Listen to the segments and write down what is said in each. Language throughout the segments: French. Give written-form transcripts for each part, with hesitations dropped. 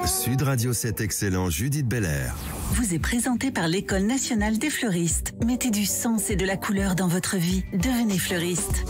Sud Radio 7 Excellent, Judith Belair. Vous est présenté par l'École nationale des fleuristes. Mettez du sens et de la couleur dans votre vie. Devenez fleuriste.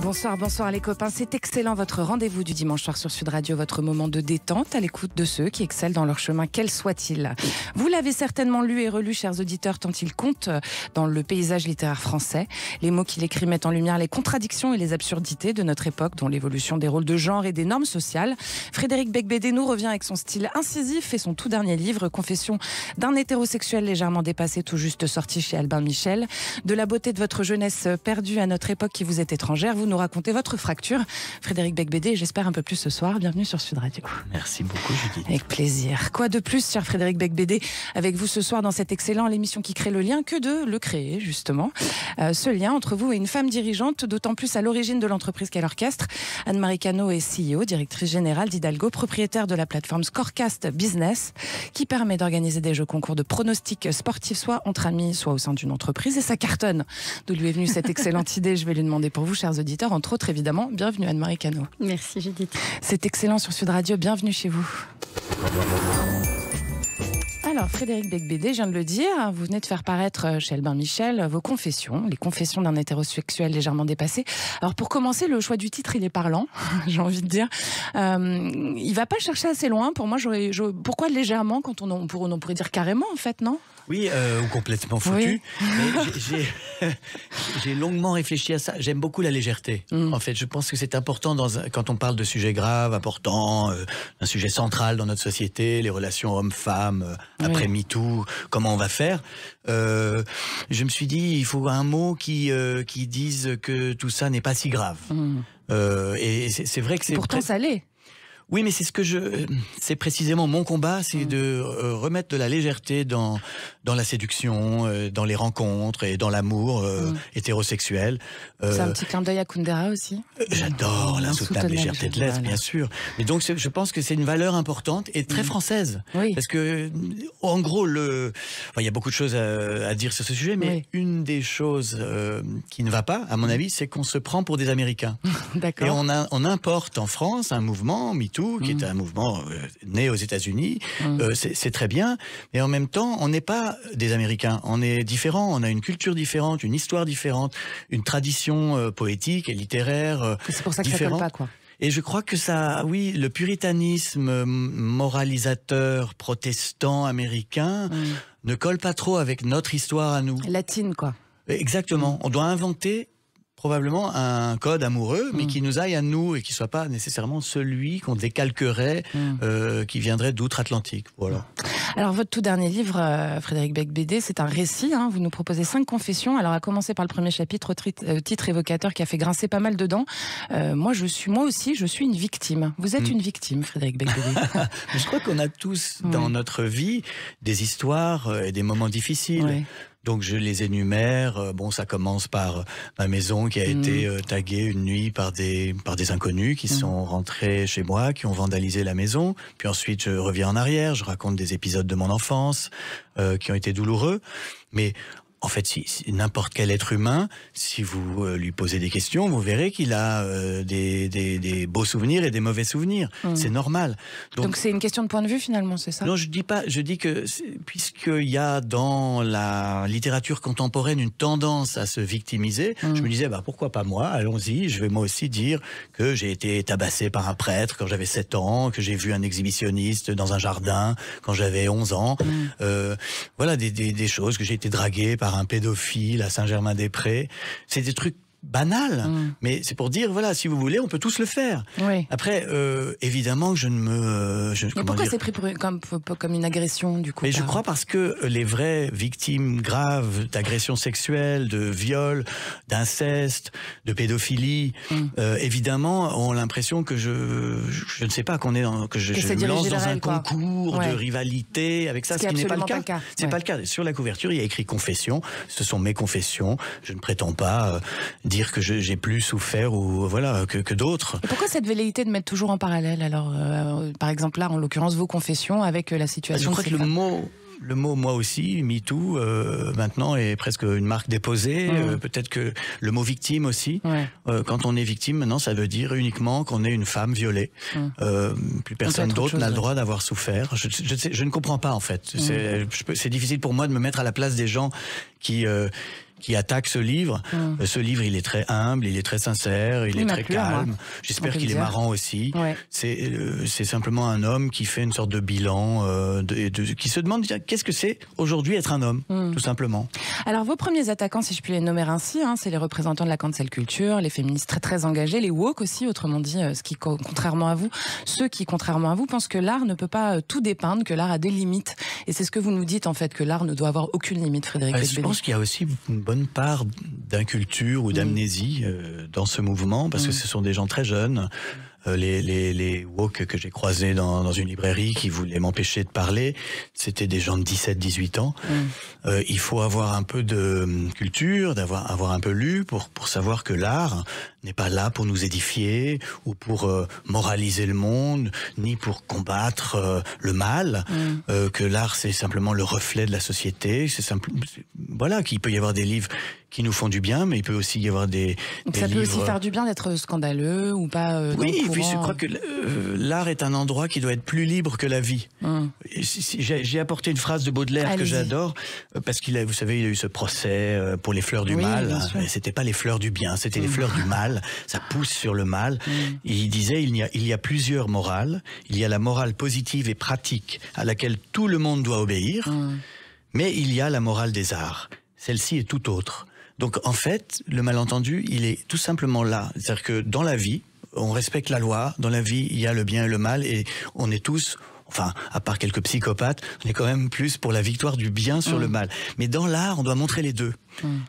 Bonsoir les copains, c'est Excellent, votre rendez-vous du dimanche soir sur Sud Radio, votre moment de détente à l'écoute de ceux qui excellent dans leur chemin, quel soit-il. Vous l'avez certainement lu et relu, chers auditeurs, tant il compte dans le paysage littéraire français. Les mots qu'il écrit mettent en lumière les contradictions et les absurdités de notre époque, dont l'évolution des rôles de genre et des normes sociales. Frédéric Beigbeder nous revient avec son style incisif et son tout dernier livre, Confession d'un hétérosexuel légèrement dépassé, tout juste sorti chez Albin Michel. De la beauté de votre jeunesse perdue à notre époque qui vous est étrangère, vous nous racontez votre fracture. Frédéric Beigbeder, j'espère un peu plus ce soir. Bienvenue sur Sud Radio. Merci beaucoup, Judith. Avec plaisir. Quoi de plus, cher Frédéric Beigbeder, avec vous ce soir dans cet Excellent, l'émission qui crée le lien, que de le créer, justement. Ce lien entre vous et une femme dirigeante, d'autant plus à l'origine de l'entreprise qu'elle orchestre. Anne-Marie Cano est CEO, directrice générale d'Hidalgo, propriétaire de la plateforme Scorecast Business, qui permet d'organiser des jeux concours de pronostics sportifs, soit entre amis, soit au sein d'une entreprise. Et ça cartonne. D'où lui est venue cette excellente idée, je vais lui demander pour vous, chers auditeurs. Entre autres, évidemment, bienvenue Anne-Marie Cano. Merci Judith. C'est Excellent sur Sud Radio, bienvenue chez vous. Alors, Frédéric Beigbeder, je viens de le dire, vous venez de faire paraître chez Albin Michel vos confessions, les confessions d'un hétérosexuel légèrement dépassé. Alors, pour commencer, le choix du titre, il est parlant, j'ai envie de dire. Il va pas chercher assez loin. Pour moi, pourquoi légèrement quand on pourrait dire carrément, en fait, non ? Oui, ou complètement foutu. Oui. Mais j'ai longuement réfléchi à ça. J'aime beaucoup la légèreté. En fait, je pense que c'est important quand on parle de sujets graves, importants, un sujet central dans notre société, les relations hommes-femmes, après MeToo, comment on va faire. Je me suis dit, il faut un mot qui dise que tout ça n'est pas si grave. Et c'est vrai que c'est... Pourtant, ça l'est. Oui, mais c'est précisément mon combat, c'est de remettre de la légèreté dans la séduction, dans les rencontres et dans l'amour hétérosexuel. C'est un petit clin d'œil à Kundera aussi. J'adore l'insoutenable légèreté de l'être, bien sûr. Mais donc, je pense que c'est une valeur importante et très française. Oui. Parce que, en gros, il y a beaucoup de choses à dire sur ce sujet, mais une des choses qui ne va pas, à mon avis, c'est qu'on se prend pour des Américains. D'accord. Et on importe en France un mouvement, MeToo, qui est un mouvement né aux États-Unis. C'est très bien, mais en même temps, on n'est pas des Américains. On est différents, on a une culture différente, une histoire différente, une tradition poétique et littéraire c'est pour ça que différente. ça colle pas, quoi. Et je crois que le puritanisme moralisateur protestant américain ne colle pas trop avec notre histoire à nous. Latine, quoi. Exactement. On doit inventer probablement un code amoureux, mais qui nous aille à nous et qui ne soit pas nécessairement celui qu'on décalquerait, qui viendrait d'outre-Atlantique. Voilà. Alors, votre tout dernier livre, Frédéric Beigbeder, c'est un récit. Vous nous proposez 5 confessions. Alors, à commencer par le premier chapitre, titre évocateur qui a fait grincer pas mal de dents. Moi aussi, je suis une victime. Vous êtes une victime, Frédéric Beigbeder. Je crois qu'on a tous, dans notre vie, des histoires et des moments difficiles. Oui. Donc je les énumère. Ça commence par ma maison qui a été taguée une nuit par des inconnus qui sont rentrés chez moi, qui ont vandalisé la maison. Puis ensuite je reviens en arrière, je raconte des épisodes de mon enfance qui ont été douloureux. Mais en fait, si n'importe quel être humain, si vous lui posez des questions, vous verrez qu'il a des beaux souvenirs et des mauvais souvenirs. C'est normal. Donc c'est une question de point de vue finalement, c'est ça ? Non, je dis pas. Je dis que puisqu'il y a dans la littérature contemporaine une tendance à se victimiser, je me disais pourquoi pas moi ? Allons-y, je vais moi aussi dire que j'ai été tabassé par un prêtre quand j'avais 7 ans, que j'ai vu un exhibitionniste dans un jardin quand j'avais 11 ans. Voilà des choses, que j'ai été dragué par un pédophile à Saint-Germain-des-Prés. C'est des trucs banal, mais c'est pour dire, voilà, si vous voulez, on peut tous le faire. Oui. Après, évidemment, je ne me... mais pourquoi c'est pris comme une agression, du coup ? Mais je crois parce que les vraies victimes graves d'agressions sexuelles, de viols, d'inceste, de pédophilie, évidemment, ont l'impression que je ne sais pas, que je me lance dans un concours de rivalité avec ça, ce qui n'est pas le cas. C'est pas le cas. Sur la couverture, il y a écrit confession. Ce sont mes confessions. Je ne prétends pas dire que j'ai plus souffert ou voilà que d'autres. Et pourquoi cette velléité de mettre toujours en parallèle alors par exemple là en l'occurrence vos confessions avec la situation? Je crois que le mot le mot moi aussi, MeToo, maintenant est presque une marque déposée. Peut-être que le mot victime aussi. Quand on est victime, maintenant, ça veut dire uniquement qu'on est une femme violée. Plus personne d'autre n'a le droit d'avoir souffert. Je ne comprends pas en fait. C'est difficile pour moi de me mettre à la place des gens qui attaque ce livre. Ce livre, il est très humble, il est très sincère, il est très calme. J'espère qu'il est marrant aussi. C'est simplement un homme qui fait une sorte de bilan, qui se demande qu'est-ce que c'est aujourd'hui être un homme, tout simplement. Alors vos premiers attaquants, si je puis les nommer ainsi, c'est les représentants de la cancel culture, les féministes très très engagés, les woke aussi, autrement dit, ceux qui, contrairement à vous, pensent que l'art ne peut pas tout dépeindre, que l'art a des limites. Et c'est ce que vous nous dites en fait, que l'art ne doit avoir aucune limite, Frédéric Becbédé. Je pense qu'il y a aussi une bonne part d'inculture ou d'amnésie dans ce mouvement, parce que ce sont des gens très jeunes. Les woke que j'ai croisés dans une librairie qui voulaient m'empêcher de parler, c'était des gens de 17-18 ans. Il faut avoir un peu de culture, avoir un peu lu pour savoir que l'art n'est pas là pour nous édifier ou pour moraliser le monde, ni pour combattre le mal, que l'art c'est simplement le reflet de la société. Voilà, qu'il peut y avoir des livres qui nous font du bien, mais il peut aussi y avoir des ça peut livres... aussi faire du bien d'être scandaleux ou pas oui, et puis je crois que l'art est un endroit qui doit être plus libre que la vie. J'ai apporté une phrase de Baudelaire que j'adore, parce vous savez, il a eu ce procès pour les fleurs du mal. C'était pas les fleurs du bien, c'était les fleurs du mal. Ça pousse sur le mal. Et il disait, il y a plusieurs morales. Il y a la morale positive et pratique à laquelle tout le monde doit obéir. Mais il y a la morale des arts. Celle-ci est tout autre. Donc en fait, le malentendu, il est tout simplement là. C'est-à-dire que dans la vie, on respecte la loi. Dans la vie, il y a le bien et le mal. Et on est tous... Enfin, à part quelques psychopathes, on est quand même plus pour la victoire du bien sur le mal. Mais dans l'art, on doit montrer les deux.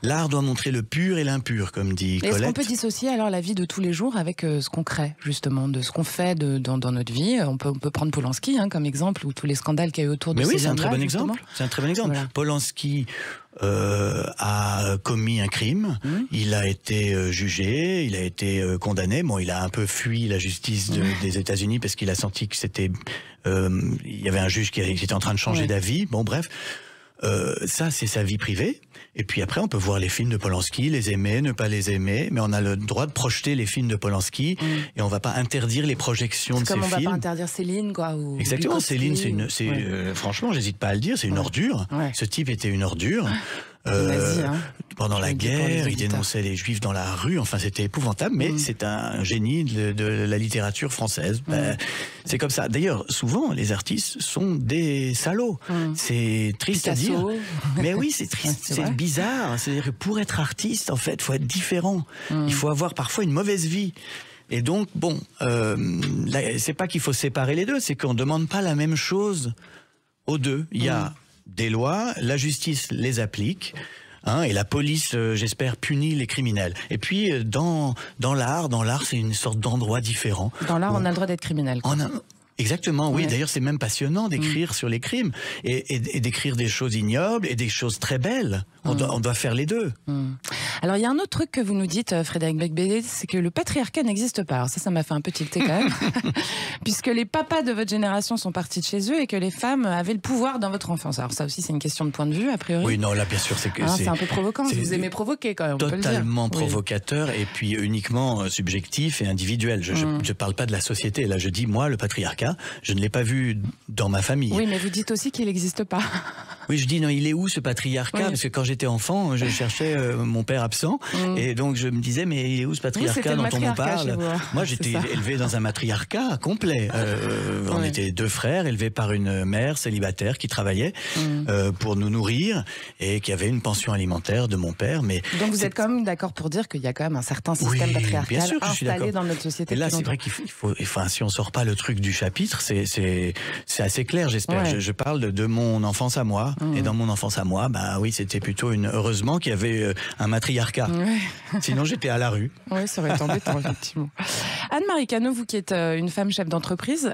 L'art doit montrer le pur et l'impur, comme dit Colette. Est-ce qu'on peut dissocier alors la vie de tous les jours avec ce qu'on crée, justement, de ce qu'on fait dans notre vie? On peut prendre Polanski comme exemple, ou tous les scandales qu'il y a eu autour de ces hommes-là. Mais oui, c'est un très bon exemple. C'est un très bon exemple. Voilà. Polanski a commis un crime, il a été jugé, il a été condamné. Bon, il a un peu fui la justice des États-Unis parce qu'il a senti que c'était... il y avait un juge qui était en train de changer d'avis. Bon, bref. Ça, c'est sa vie privée. Et puis après, on peut voir les films de Polanski, les aimer, ne pas les aimer, mais on a le droit de projeter les films de Polanski et on va pas interdire les projections de ces films. Comme on va pas interdire Céline, quoi. Ou exactement, Céline, franchement, j'hésite pas à le dire, c'est une ordure. Ce type était une ordure. Pendant la guerre, il dénonçait les Juifs dans la rue. Enfin, c'était épouvantable, mais c'est un génie de la littérature française. C'est comme ça. D'ailleurs, souvent, les artistes sont des salauds. C'est triste à dire. Mais oui, c'est triste. C'est bizarre. C'est-à-dire que pour être artiste, en fait, il faut être différent. Il faut avoir parfois une mauvaise vie. Et donc, bon, c'est pas qu'il faut séparer les deux, c'est qu'on ne demande pas la même chose aux deux. Il y a des lois, la justice les applique, et la police, j'espère, punit les criminels. Et puis, dans l'art, c'est une sorte d'endroit différent. Dans l'art, on a le droit d'être criminel, quoi. Exactement, oui. D'ailleurs, c'est même passionnant d'écrire sur les crimes et d'écrire des choses ignobles et des choses très belles. On doit faire les deux. Alors, il y a un autre truc que vous nous dites, Frédéric Becbédé, c'est que le patriarcat n'existe pas. Alors ça m'a fait un peu tilter quand même. Puisque les papas de votre génération sont partis de chez eux et que les femmes avaient le pouvoir dans votre enfance. Alors ça aussi, c'est une question de point de vue, a priori. Oui, non, là, bien sûr, c'est que c'est un peu provocant. Vous aimez provoquer quand même, on peut le dire. Totalement provocateur et puis uniquement subjectif et individuel. Je parle pas de la société. Là, je dis, moi, le patriarcat, je ne l'ai pas vu dans ma famille. Oui, mais vous dites aussi qu'il n'existe pas. Oui, je dis, non, il est où ce patriarcat? Parce que quand j'étais enfant, je cherchais mon père absent. Et donc, je me disais, mais il est où ce patriarcat dont on parle? Moi, j'étais élevé dans un matriarcat complet. On était deux frères élevés par une mère célibataire qui travaillait pour nous nourrir et qui avait une pension alimentaire de mon père. Mais donc, vous êtes quand même d'accord pour dire qu'il y a quand même un certain système patriarcal installé dans notre société. Et là, c'est vrai qu'il faut, enfin, si on sort pas le truc du chapitre, c'est assez clair, j'espère. Je parle de mon enfance à moi. Et dans mon enfance à moi, bah oui, c'était plutôt heureusement qu'il y avait un matriarcat. Sinon, j'étais à la rue. Oui, ça aurait été embêtant, effectivement. Anne-Marie Cano, vous qui êtes une femme chef d'entreprise,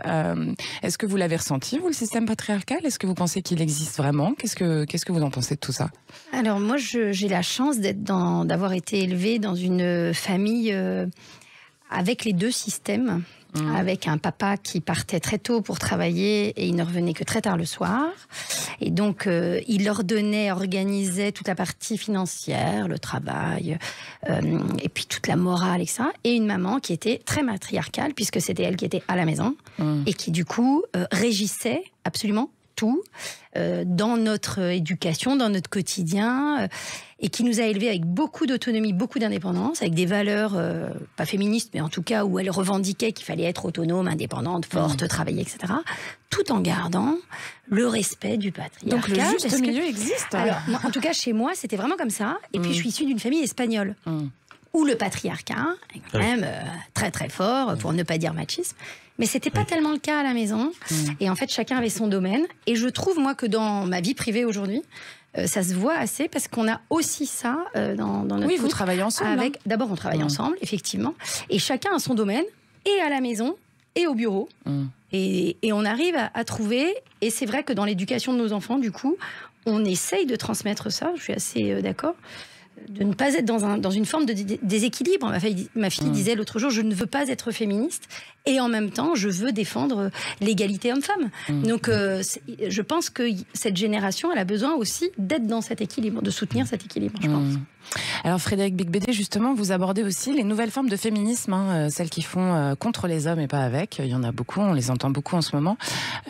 est-ce que vous l'avez ressenti, vous, le système patriarcal? Est-ce que vous pensez qu'il existe vraiment? Qu'est-ce que vous en pensez de tout ça? Alors moi, j'ai la chance d'avoir été élevée dans une famille avec les deux systèmes. avec un papa qui partait très tôt pour travailler et il ne revenait que très tard le soir. Et donc, il leur organisait toute la partie financière, le travail, et puis toute la morale, etc. Et une maman qui était très matriarcale, puisque c'était elle qui était à la maison, et qui, du coup, régissait absolument tout dans notre éducation, dans notre quotidien, et qui nous a élevés avec beaucoup d'autonomie, beaucoup d'indépendance, avec des valeurs, pas féministes, mais en tout cas où elle revendiquait qu'il fallait être autonome, indépendante, forte, travailler, etc., tout en gardant le respect du patriarcat. Donc le juste milieu existe. Alors, moi, en tout cas, chez moi, c'était vraiment comme ça. Et puis, je suis issue d'une famille espagnole. Où le patriarcat est quand même très très fort, pour ne pas dire machisme. Mais c'était pas tellement le cas à la maison. Et en fait, chacun avait son domaine. Et je trouve, moi, que dans ma vie privée aujourd'hui, ça se voit assez parce qu'on a aussi ça dans notre couple. Vous travaillez ensemble. D'abord, on travaille ensemble, effectivement. Et chacun a son domaine, et à la maison, et au bureau. Et on arrive à trouver... Et c'est vrai que dans l'éducation de nos enfants, du coup, on essaye de transmettre ça. Je suis assez d'accord. De ne pas être dans une forme de déséquilibre. Ma fille disait l'autre jour, je ne veux pas être féministe et en même temps, je veux défendre l'égalité homme-femme. Donc, je pense que cette génération, elle a besoin aussi d'être dans cet équilibre, de soutenir cet équilibre, je pense. Alors Frédéric Beigbeder, justement, vous abordez aussi les nouvelles formes de féminisme, celles qui font contre les hommes et pas avec. Il y en a beaucoup, on les entend beaucoup en ce moment.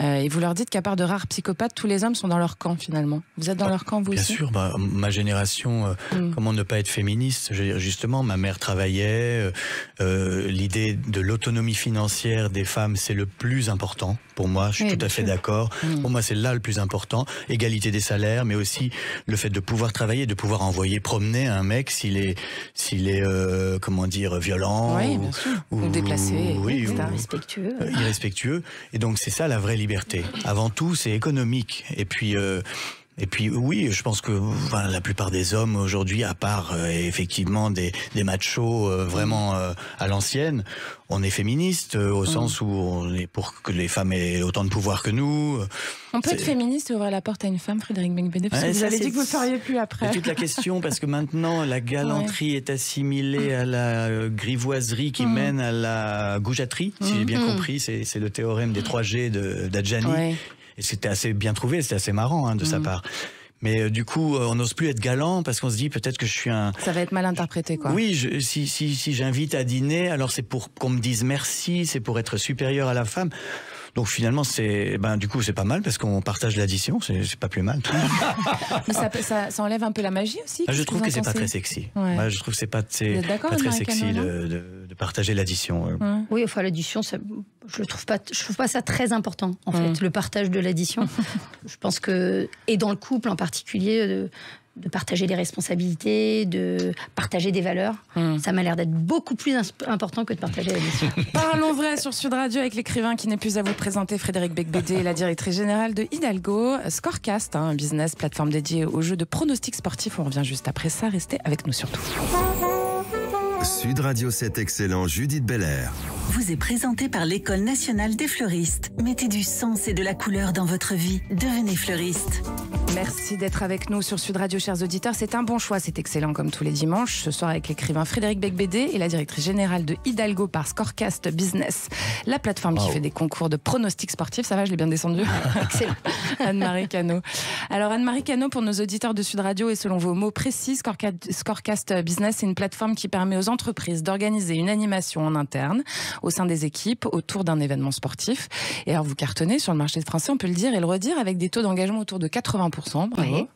Et vous leur dites qu'à part de rares psychopathes, tous les hommes sont dans leur camp finalement. Vous êtes dans leur camp, vous aussi ? Bien sûr, ma génération, comment ne pas être féministe ? Justement, ma mère travaillait, l'idée de l'autonomie financière des femmes, c'est le plus important. Pour moi, je suis tout à fait d'accord. Pour moi, c'est là le plus important. Égalité des salaires, mais aussi le fait de pouvoir travailler, de pouvoir envoyer promener un mec s'il est comment dire, violent, ou déplacé, irrespectueux. Irrespectueux. Et donc, c'est ça la vraie liberté. Avant tout, c'est économique. Et puis, oui, je pense que la plupart des hommes aujourd'hui, à part effectivement des machos vraiment à l'ancienne, on est féministe au sens où on est pour que les femmes aient autant de pouvoir que nous. On peut être féministe et ouvrir la porte à une femme, Frédéric Beigbeder, parce que vous avez dit que vous ne le feriez plus après. C'est toute la question, parce que maintenant, la galanterie est assimilée à la grivoiserie qui mène à la goujaterie, si j'ai bien compris. C'est le théorème des 3G d'Adjani. Et c'était assez bien trouvé, c'était assez marrant de sa part. Mais du coup, on n'ose plus être galant parce qu'on se dit peut-être que je suis un... Ça va être mal interprété, quoi. Oui, si j'invite à dîner, alors c'est pour qu'on me dise merci, c'est pour être supérieur à la femme. Donc finalement, du coup, c'est pas mal parce qu'on partage l'addition, c'est pas plus mal. Mais ça enlève un peu la magie aussi. Je trouve que c'est pas très sexy. Je trouve que c'est pas très sexy de partager l'addition. Oui, enfin l'addition, je trouve pas ça très important en fait, le partage de l'addition. Je pense que, et dans le couple en particulier, de partager les responsabilités, de partager des valeurs. Ça m'a l'air d'être beaucoup plus important que de partager l'addition. Parlons vrai sur Sud Radio avec l'écrivain qui n'est plus à vous présenter, Frédéric Beigbeder, la directrice générale de Hidalgo. Scorecast, un business, plateforme dédiée aux jeux de pronostics sportifs. On revient juste après ça. Restez avec nous surtout. Sud Radio 7 Excellent, Judith Belair. Vous est présenté par l'École nationale des fleuristes. Mettez du sens et de la couleur dans votre vie. Devenez fleuriste. Merci d'être avec nous sur Sud Radio, chers auditeurs. C'est un bon choix, c'est excellent comme tous les dimanches. Ce soir avec l'écrivain Frédéric Beigbeder et la directrice générale de Hidalgo par Scorecast Business, la plateforme qui fait des concours de pronostics sportifs. Ça va, je l'ai bien descendu. Excellent. Anne-Marie Cano. Alors Anne-Marie Cano, pour nos auditeurs de Sud Radio et selon vos mots précis, Scorecast Business, c'est une plateforme qui permet aux entreprises d'organiser une animation en interne au sein des équipes autour d'un événement sportif. Et alors vous cartonnez sur le marché français, on peut le dire et le redire, avec des taux d'engagement autour de 80%. Bravo. Oui.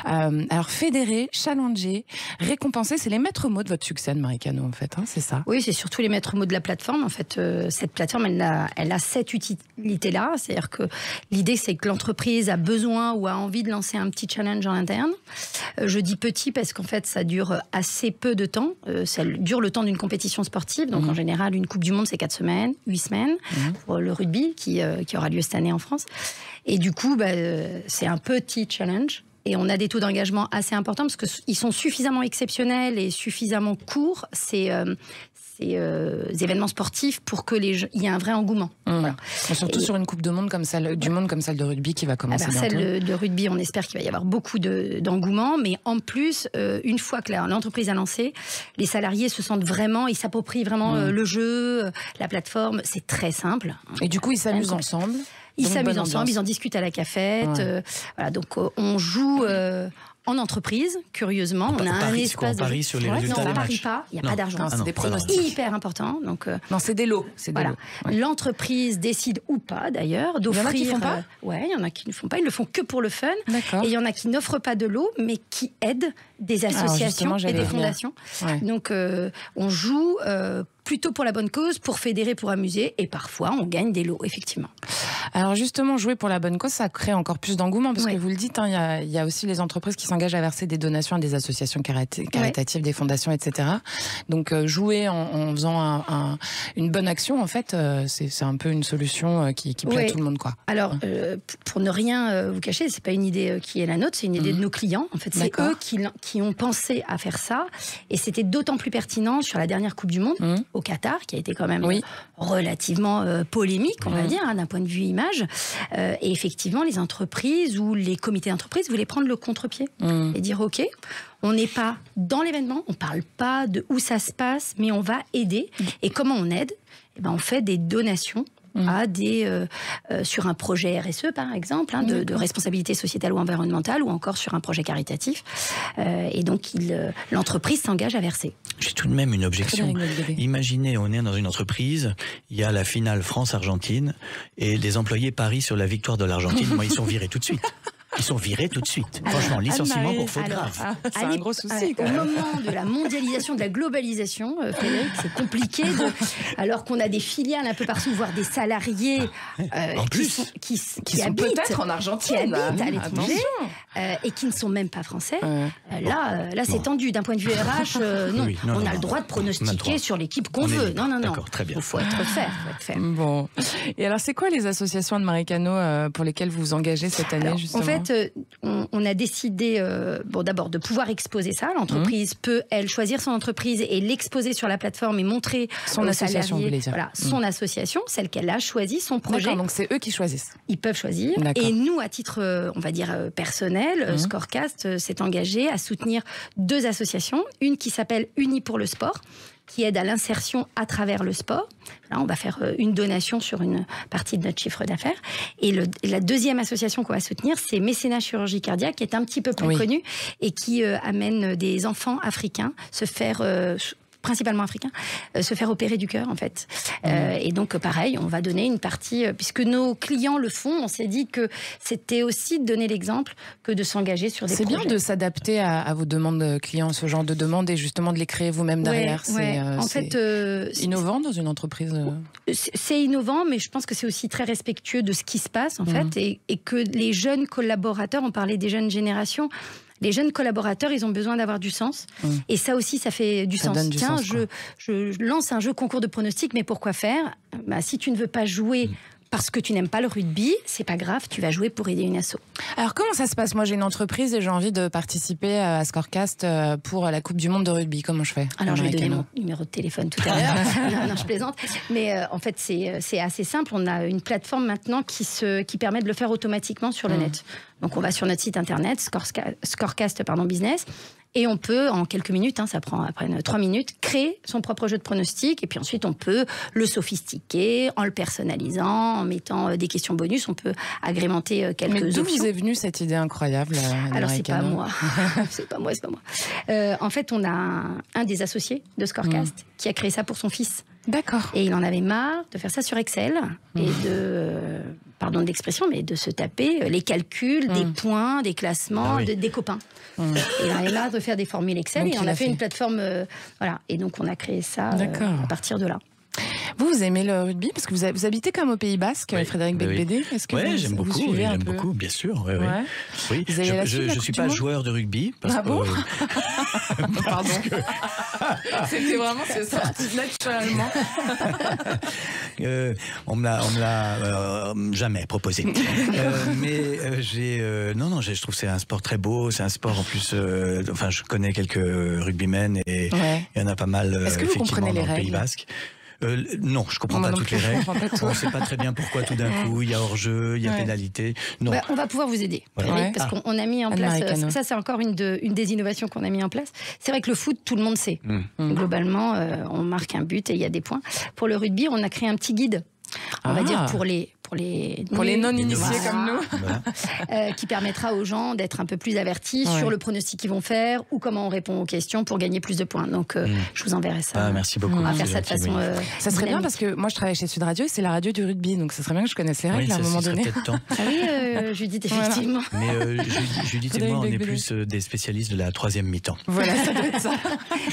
Alors fédérer, challenger, récompenser, c'est les maîtres mots de votre succès, Anne-Marie Cano, en fait, c'est ça? Oui, c'est surtout les maîtres mots de la plateforme. En fait, cette plateforme, elle a cette utilité-là. C'est-à-dire que l'idée, c'est que l'entreprise a besoin ou a envie de lancer un petit challenge en interne. Je dis petit parce qu'en fait, ça dure assez peu de temps. Ça dure le temps d'une compétition sportive. Donc, en général, une Coupe du Monde, c'est 4 semaines, 8 semaines. Pour le rugby, qui aura lieu cette année en France. Et du coup, c'est un petit challenge. Et on a des taux d'engagement assez importants parce qu'ils sont suffisamment exceptionnels et suffisamment courts. événements sportifs pour que il y ait un vrai engouement. Voilà. Surtout sur une Coupe du Monde comme celle de rugby qui va commencer bientôt. Celle de rugby, on espère qu'il va y avoir beaucoup d'engouement, mais en plus, une fois que l'entreprise a lancé, les salariés se sentent vraiment, ils s'approprient vraiment le jeu, la plateforme, c'est très simple. Et du coup, ils s'amusent ensemble. Ils s'amusent ensemble, ils en discutent à la cafette. Voilà, donc on joue en entreprise, curieusement. On a un espace. On parie sur les résultats des matchs. On ne parie pas, il n'y a pas d'argent. C'est des pronostics. Hyper important. Donc, non, c'est des lots. Voilà. L'entreprise décide ou pas, d'ailleurs, d'offrir. Il y en a qui font pas. Ouais, il y en a qui ne font pas. Ils le font que pour le fun. D'accord. Et il y en a qui n'offrent pas de lot, mais qui aident des associations et des fondations. Ouais. Donc, on joue plutôt pour la bonne cause, pour fédérer, pour amuser, et parfois on gagne des lots, effectivement. Alors justement, jouer pour la bonne cause, ça crée encore plus d'engouement, parce que vous le dites, il y a aussi les entreprises qui s'engagent à verser des donations à des associations caritatives, des fondations, etc. Donc jouer en faisant une bonne action, en fait, c'est un peu une solution qui plaît à tout le monde, quoi. Alors, pour ne rien vous cacher, c'est pas une idée qui est la nôtre, c'est une idée de nos clients. En fait, c'est eux qui ont pensé à faire ça, et c'était d'autant plus pertinent sur la dernière Coupe du Monde au Qatar, qui a été quand même relativement polémique, on va dire, d'un point de vue image. Et effectivement, les entreprises ou les comités d'entreprise voulaient prendre le contre-pied et dire OK, on n'est pas dans l'événement, on ne parle pas de où ça se passe, mais on va aider. Et comment on aide ? On fait des donations à sur un projet RSE, par exemple, de responsabilité sociétale ou environnementale, ou encore sur un projet caritatif. Et donc, l'entreprise s'engage à verser. J'ai tout de même une objection. Imaginez, on est dans une entreprise, il y a la finale France-Argentine, et les employés parient sur la victoire de l'Argentine. Moi, ils sont virés tout de suite. Ils sont virés tout de suite. Franchement, licenciement pour faute grave. C'est un gros souci. Au moment de la mondialisation, de la globalisation, Frédéric, c'est compliqué. Alors qu'on a des filiales un peu partout, voire des salariés qui sont peut-être en Argentine, qui habitent à l'étranger et qui ne sont même pas français. Là, c'est tendu. D'un point de vue RH, non. On a le droit de pronostiquer sur l'équipe qu'on veut. Non. D'accord, très bien. Il faut être fair. Bon. Et alors, c'est quoi les associations de Maricano pour lesquelles vous vous engagez cette année, justement ? En fait, on a décidé d'abord de pouvoir exposer ça. L'entreprise peut, elle, choisir son entreprise et l'exposer sur la plateforme et montrer son association, son association, celle qu'elle a choisie, son projet. D'accord, donc c'est eux qui choisissent. Ils peuvent choisir. Et nous, à titre, on va dire, personnel, Scorecast s'est engagé à soutenir 2 associations. Une qui s'appelle Unis pour le sport, qui aide à l'insertion à travers le sport. Là, on va faire une donation sur une partie de notre chiffre d'affaires. Et la deuxième association qu'on va soutenir, c'est Mécénat Chirurgie Cardiaque, qui est un petit peu plus connue et qui amène des enfants africains se faire... principalement africains, se faire opérer du cœur, en fait. Et donc, pareil, on va donner une partie, puisque nos clients le font, on s'est dit que c'était aussi de donner l'exemple que de s'engager sur des projets. C'est bien de s'adapter à vos demandes clients, ce genre de demandes, et justement de les créer vous-même derrière. C'est innovant dans une entreprise. C'est innovant, mais je pense que c'est aussi très respectueux de ce qui se passe, en fait, et que les jeunes collaborateurs, on parlait des jeunes générations, les jeunes collaborateurs, ils ont besoin d'avoir du sens. Et ça aussi, ça fait du sens. Tiens, je lance un jeu concours de pronostics, mais pourquoi faire ? Si tu ne veux pas jouer parce que tu n'aimes pas le rugby, c'est pas grave, tu vas jouer pour aider une asso. Alors comment ça se passe ? Moi j'ai une entreprise et j'ai envie de participer à Scorecast pour la Coupe du Monde de rugby. Comment je fais ? Alors je vais donner mon numéro de téléphone tout à l'heure. non, je plaisante. Mais en fait c'est assez simple. On a une plateforme maintenant qui permet de le faire automatiquement sur le net. Donc on va sur notre site internet, Scorecast business. Et on peut, en quelques minutes, ça prend à peine 3 minutes, créer son propre jeu de pronostics. Et puis ensuite, on peut le sophistiquer en le personnalisant, en mettant des questions bonus. On peut agrémenter quelques options. Mais d'où vous est venue cette idée incroyable ? Alors, c'est pas moi. c'est pas moi. En fait, on a un des associés de Scorecast qui a créé ça pour son fils. D'accord. Et il en avait marre de faire ça sur Excel et pardon de l'expression, mais de se taper les calculs, des points, des classements, des copains. Et il en avait marre de faire des formules Excel. Donc, et on a fait une plateforme, voilà. Et donc on a créé ça à partir de là. Vous aimez le rugby parce que vous habitez comme au Pays Basque, Frédéric Becbédé. Est-ce que j'aime beaucoup. J'aime beaucoup, bien sûr. Oui. Je suis pas joueur de rugby. Ah bon? Pardon. C'était vraiment sorti naturellement. On me l'a jamais proposé. Mais je trouve que c'est un sport très beau. C'est un sport en plus. Enfin, je connais quelques rugbymen et il y en a pas mal. Est-ce que vous comprenez les règles? Pays Basque. Non, je comprends pas toutes les règles. On ne sait pas très bien pourquoi tout d'un coup il y a hors-jeu, il y a pénalité. Non. On va pouvoir vous aider, parce qu'on a mis en place. Ça, c'est encore une des innovations qu'on a mis en place. C'est vrai que le foot, tout le monde sait. Globalement, on marque un but et il y a des points. Pour le rugby, on a créé un petit guide. On va dire pour les non-initiés comme nous. Qui permettra aux gens d'être un peu plus avertis sur le pronostic qu'ils vont faire ou comment on répond aux questions pour gagner plus de points. Donc, je vous enverrai ça. Merci beaucoup. On va faire ça de façon ça serait bien parce que moi, je travaille chez Sud Radio et c'est la radio du rugby. Donc, ça serait bien que je connaisse les règles à un moment donné. Temps. Ah oui, Judith, effectivement. Mais Judith et moi, on est plus des spécialistes de la troisième mi-temps. Voilà, ça doit être ça.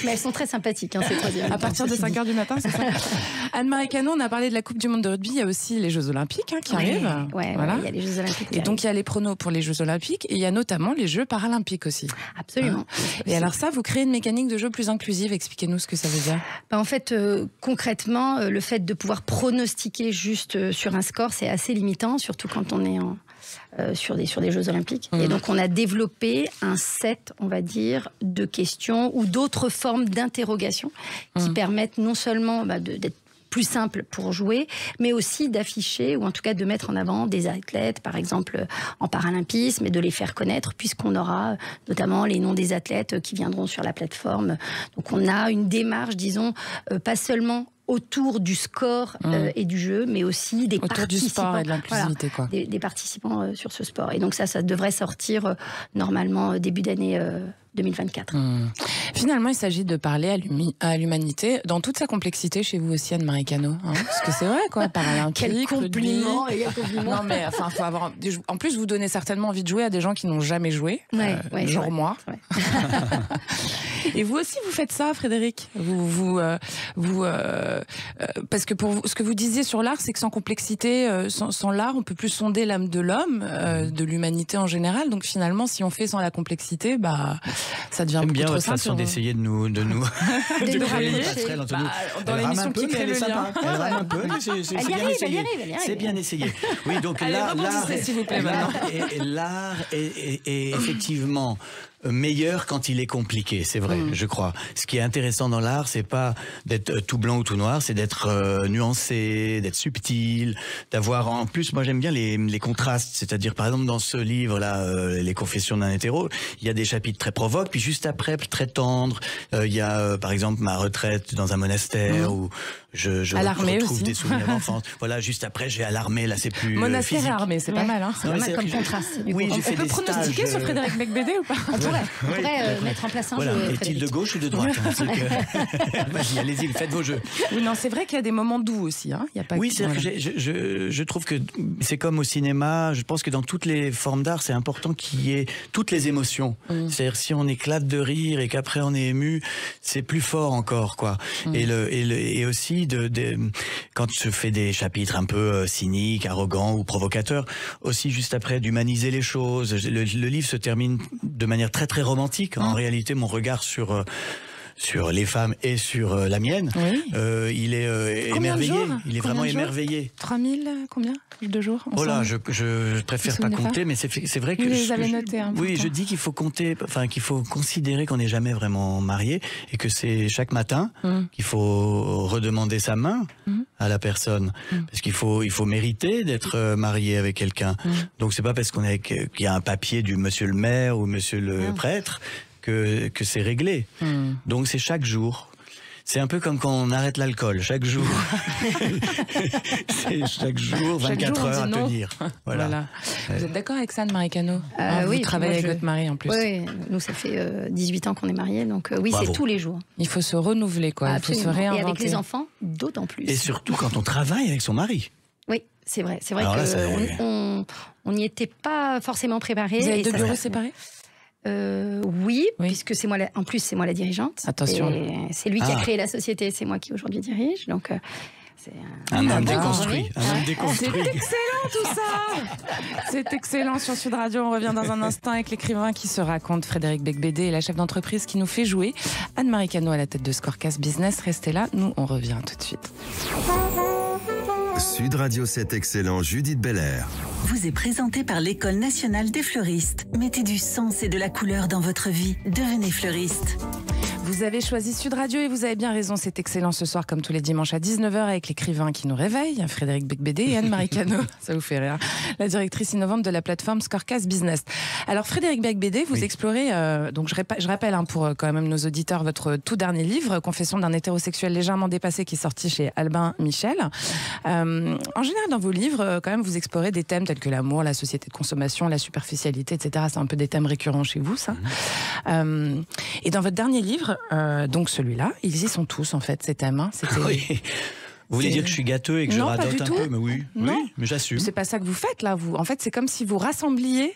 Mais elles sont très sympathiques, ces troisièmes mi-temps. À partir de 5h du matin, c'est ça. Anne-Marie Cano, on a parlé de la Coupe du Monde de rugby. Il y a aussi les Jeux Olympiques qui arrivent. Voilà. Il y a les Jeux Olympiques. Et donc, il y a les pronos pour les Jeux Olympiques et il y a notamment les Jeux Paralympiques aussi. Absolument. Et alors ça, vous créez une mécanique de jeu plus inclusive. Expliquez-nous ce que ça veut dire. En fait, concrètement, le fait de pouvoir pronostiquer juste sur un score, c'est assez limitant, surtout quand on est sur des Jeux Olympiques. Et donc, on a développé un set, on va dire, de questions ou d'autres formes d'interrogations qui permettent non seulement d'être plus simple pour jouer, mais aussi d'afficher ou en tout cas de mettre en avant des athlètes, par exemple en paralympisme, et de les faire connaître, puisqu'on aura notamment les noms des athlètes qui viendront sur la plateforme. Donc on a une démarche, disons, pas seulement autour du score et du jeu, mais aussi des autour participants. Du sport et de l'inclusivité, quoi. Des participants sur ce sport. Et donc ça devrait sortir normalement début d'année 2024. Finalement, il s'agit de parler à l'humanité dans toute sa complexité chez vous aussi, Anne-Marie Cano. Parce que c'est vrai, quoi. Paralympique, quel compliment, Non, mais enfin, faut avoir. En plus, vous donnez certainement envie de jouer à des gens qui n'ont jamais joué, genre moi. Et vous aussi, vous faites ça, Frédéric. Parce que pour vous, ce que vous disiez sur l'art, c'est que sans complexité, sans l'art, on peut plus sonder l'âme de l'homme, de l'humanité en général. Donc finalement, si on fait sans la complexité, ça devient beaucoup trop simple. J'aime bien votre façon d'essayer de nous de créer une passerelle entre nous. Dans l'émission qui crée le lien. Elle rame un peu, c'est bien essayé. Oui, donc l'art est effectivement meilleur quand il est compliqué, c'est vrai, je crois. Ce qui est intéressant dans l'art, c'est pas d'être tout blanc ou tout noir, c'est d'être nuancé, d'être subtil, d'avoir... En plus, moi j'aime bien les contrastes, c'est-à-dire par exemple dans ce livre-là, Les Confessions d'un hétéro, il y a des chapitres très provoques, puis juste après, très tendres. Il y a par exemple ma retraite dans un monastère où je retrouve des souvenirs d'enfance. Voilà, juste après, j'ai à l'armée, là c'est plus monastère physique. Et armée, c'est pas mal, hein. C'est pas mal comme contraste. Oui, j'ai fait des stages. On peut pronostiquer sur Frédéric Becbédé ou pas? On pourrait mettre en place un jeu. Est-il de gauche ou de droite? Vas-y, allez-y, faites vos jeux. Oui, non, c'est vrai qu'il y a des moments doux aussi. Hein. Il y a pas c'est vrai que je trouve que c'est comme au cinéma. Je pense que dans toutes les formes d'art, c'est important qu'il y ait toutes les émotions. C'est-à-dire si on éclate de rire et qu'après on est ému, c'est plus fort encore, quoi. Et aussi quand je fais des chapitres un peu cyniques, arrogants ou provocateurs, aussi juste après d'humaniser les choses. Le livre se termine de manière très très romantique. En réalité, mon regard sur les femmes et sur la mienne, il est émerveillé. Il est vraiment émerveillé. 3000, combien de jours ensemble? Oh là, je préfère pas compter, mais c'est vrai que... Vous les avez notés, hein, oui, je dis qu'il faut compter, enfin qu'il faut considérer qu'on n'est jamais vraiment marié et que c'est chaque matin qu'il faut redemander sa main à la personne, parce qu'il faut mériter d'être marié avec quelqu'un. Donc c'est pas parce qu'il y a un papier du monsieur le maire ou monsieur le prêtre que c'est réglé. Donc c'est chaque jour. C'est un peu comme quand on arrête l'alcool, chaque jour. C'est chaque jour, 24 heures à tenir. Voilà. Vous êtes d'accord avec ça, Anne-Marie Cano? Oui, vous travaillez avec votre mari en plus. Oui, nous ça fait 18 ans qu'on est mariés, donc oui, c'est tous les jours. Il faut se renouveler, quoi. Il faut se réinventer. Et avec les enfants, d'autant plus. Et surtout quand on travaille avec son mari. Oui, c'est vrai. C'est vrai qu'on n'y était pas forcément préparés. Vous avez deux bureaux séparés? Oui, puisque c'est moi la dirigeante. Attention. C'est lui qui a créé la société, c'est moi qui aujourd'hui dirige. Donc C'est un homme déconstruit. Un homme déconstruit. C'est excellent tout ça. C'est excellent sur Sud Radio. On revient dans un instant avec l'écrivain qui se raconte, Frédéric Becbédé, et la chef d'entreprise qui nous fait jouer, Anne-Marie Cano à la tête de Scorecast Business. Restez là, nous on revient tout de suite. Sud Radio 7 Excellent, Judith Belair. Vous est présenté par l'École nationale des fleuristes. Mettez du sens et de la couleur dans votre vie. Devenez fleuriste. Vous avez choisi Sud Radio et vous avez bien raison, c'est excellent ce soir comme tous les dimanches à 19h avec l'écrivain qui nous réveille, Frédéric Becbédé et Anne-Marie Cano, ça vous fait rire, la directrice innovante de la plateforme Scorecast Business. Alors Frédéric Becbédé, vous explorez, donc je rappelle pour quand même nos auditeurs votre tout dernier livre, Confession d'un hétérosexuel légèrement dépassé, qui est sorti chez Albin Michel. En général dans vos livres, quand même vous explorez des thèmes tels que l'amour, la société de consommation, la superficialité, etc. C'est un peu des thèmes récurrents chez vous, ça. Et dans votre dernier livre, donc celui-là, ils y sont tous en fait, ces thèmes. Oui. Vous voulez dire que je suis gâteux et que je radote un peu? Mais oui, mais j'assume. C'est pas ça que vous faites là. En fait, c'est comme si vous rassembliez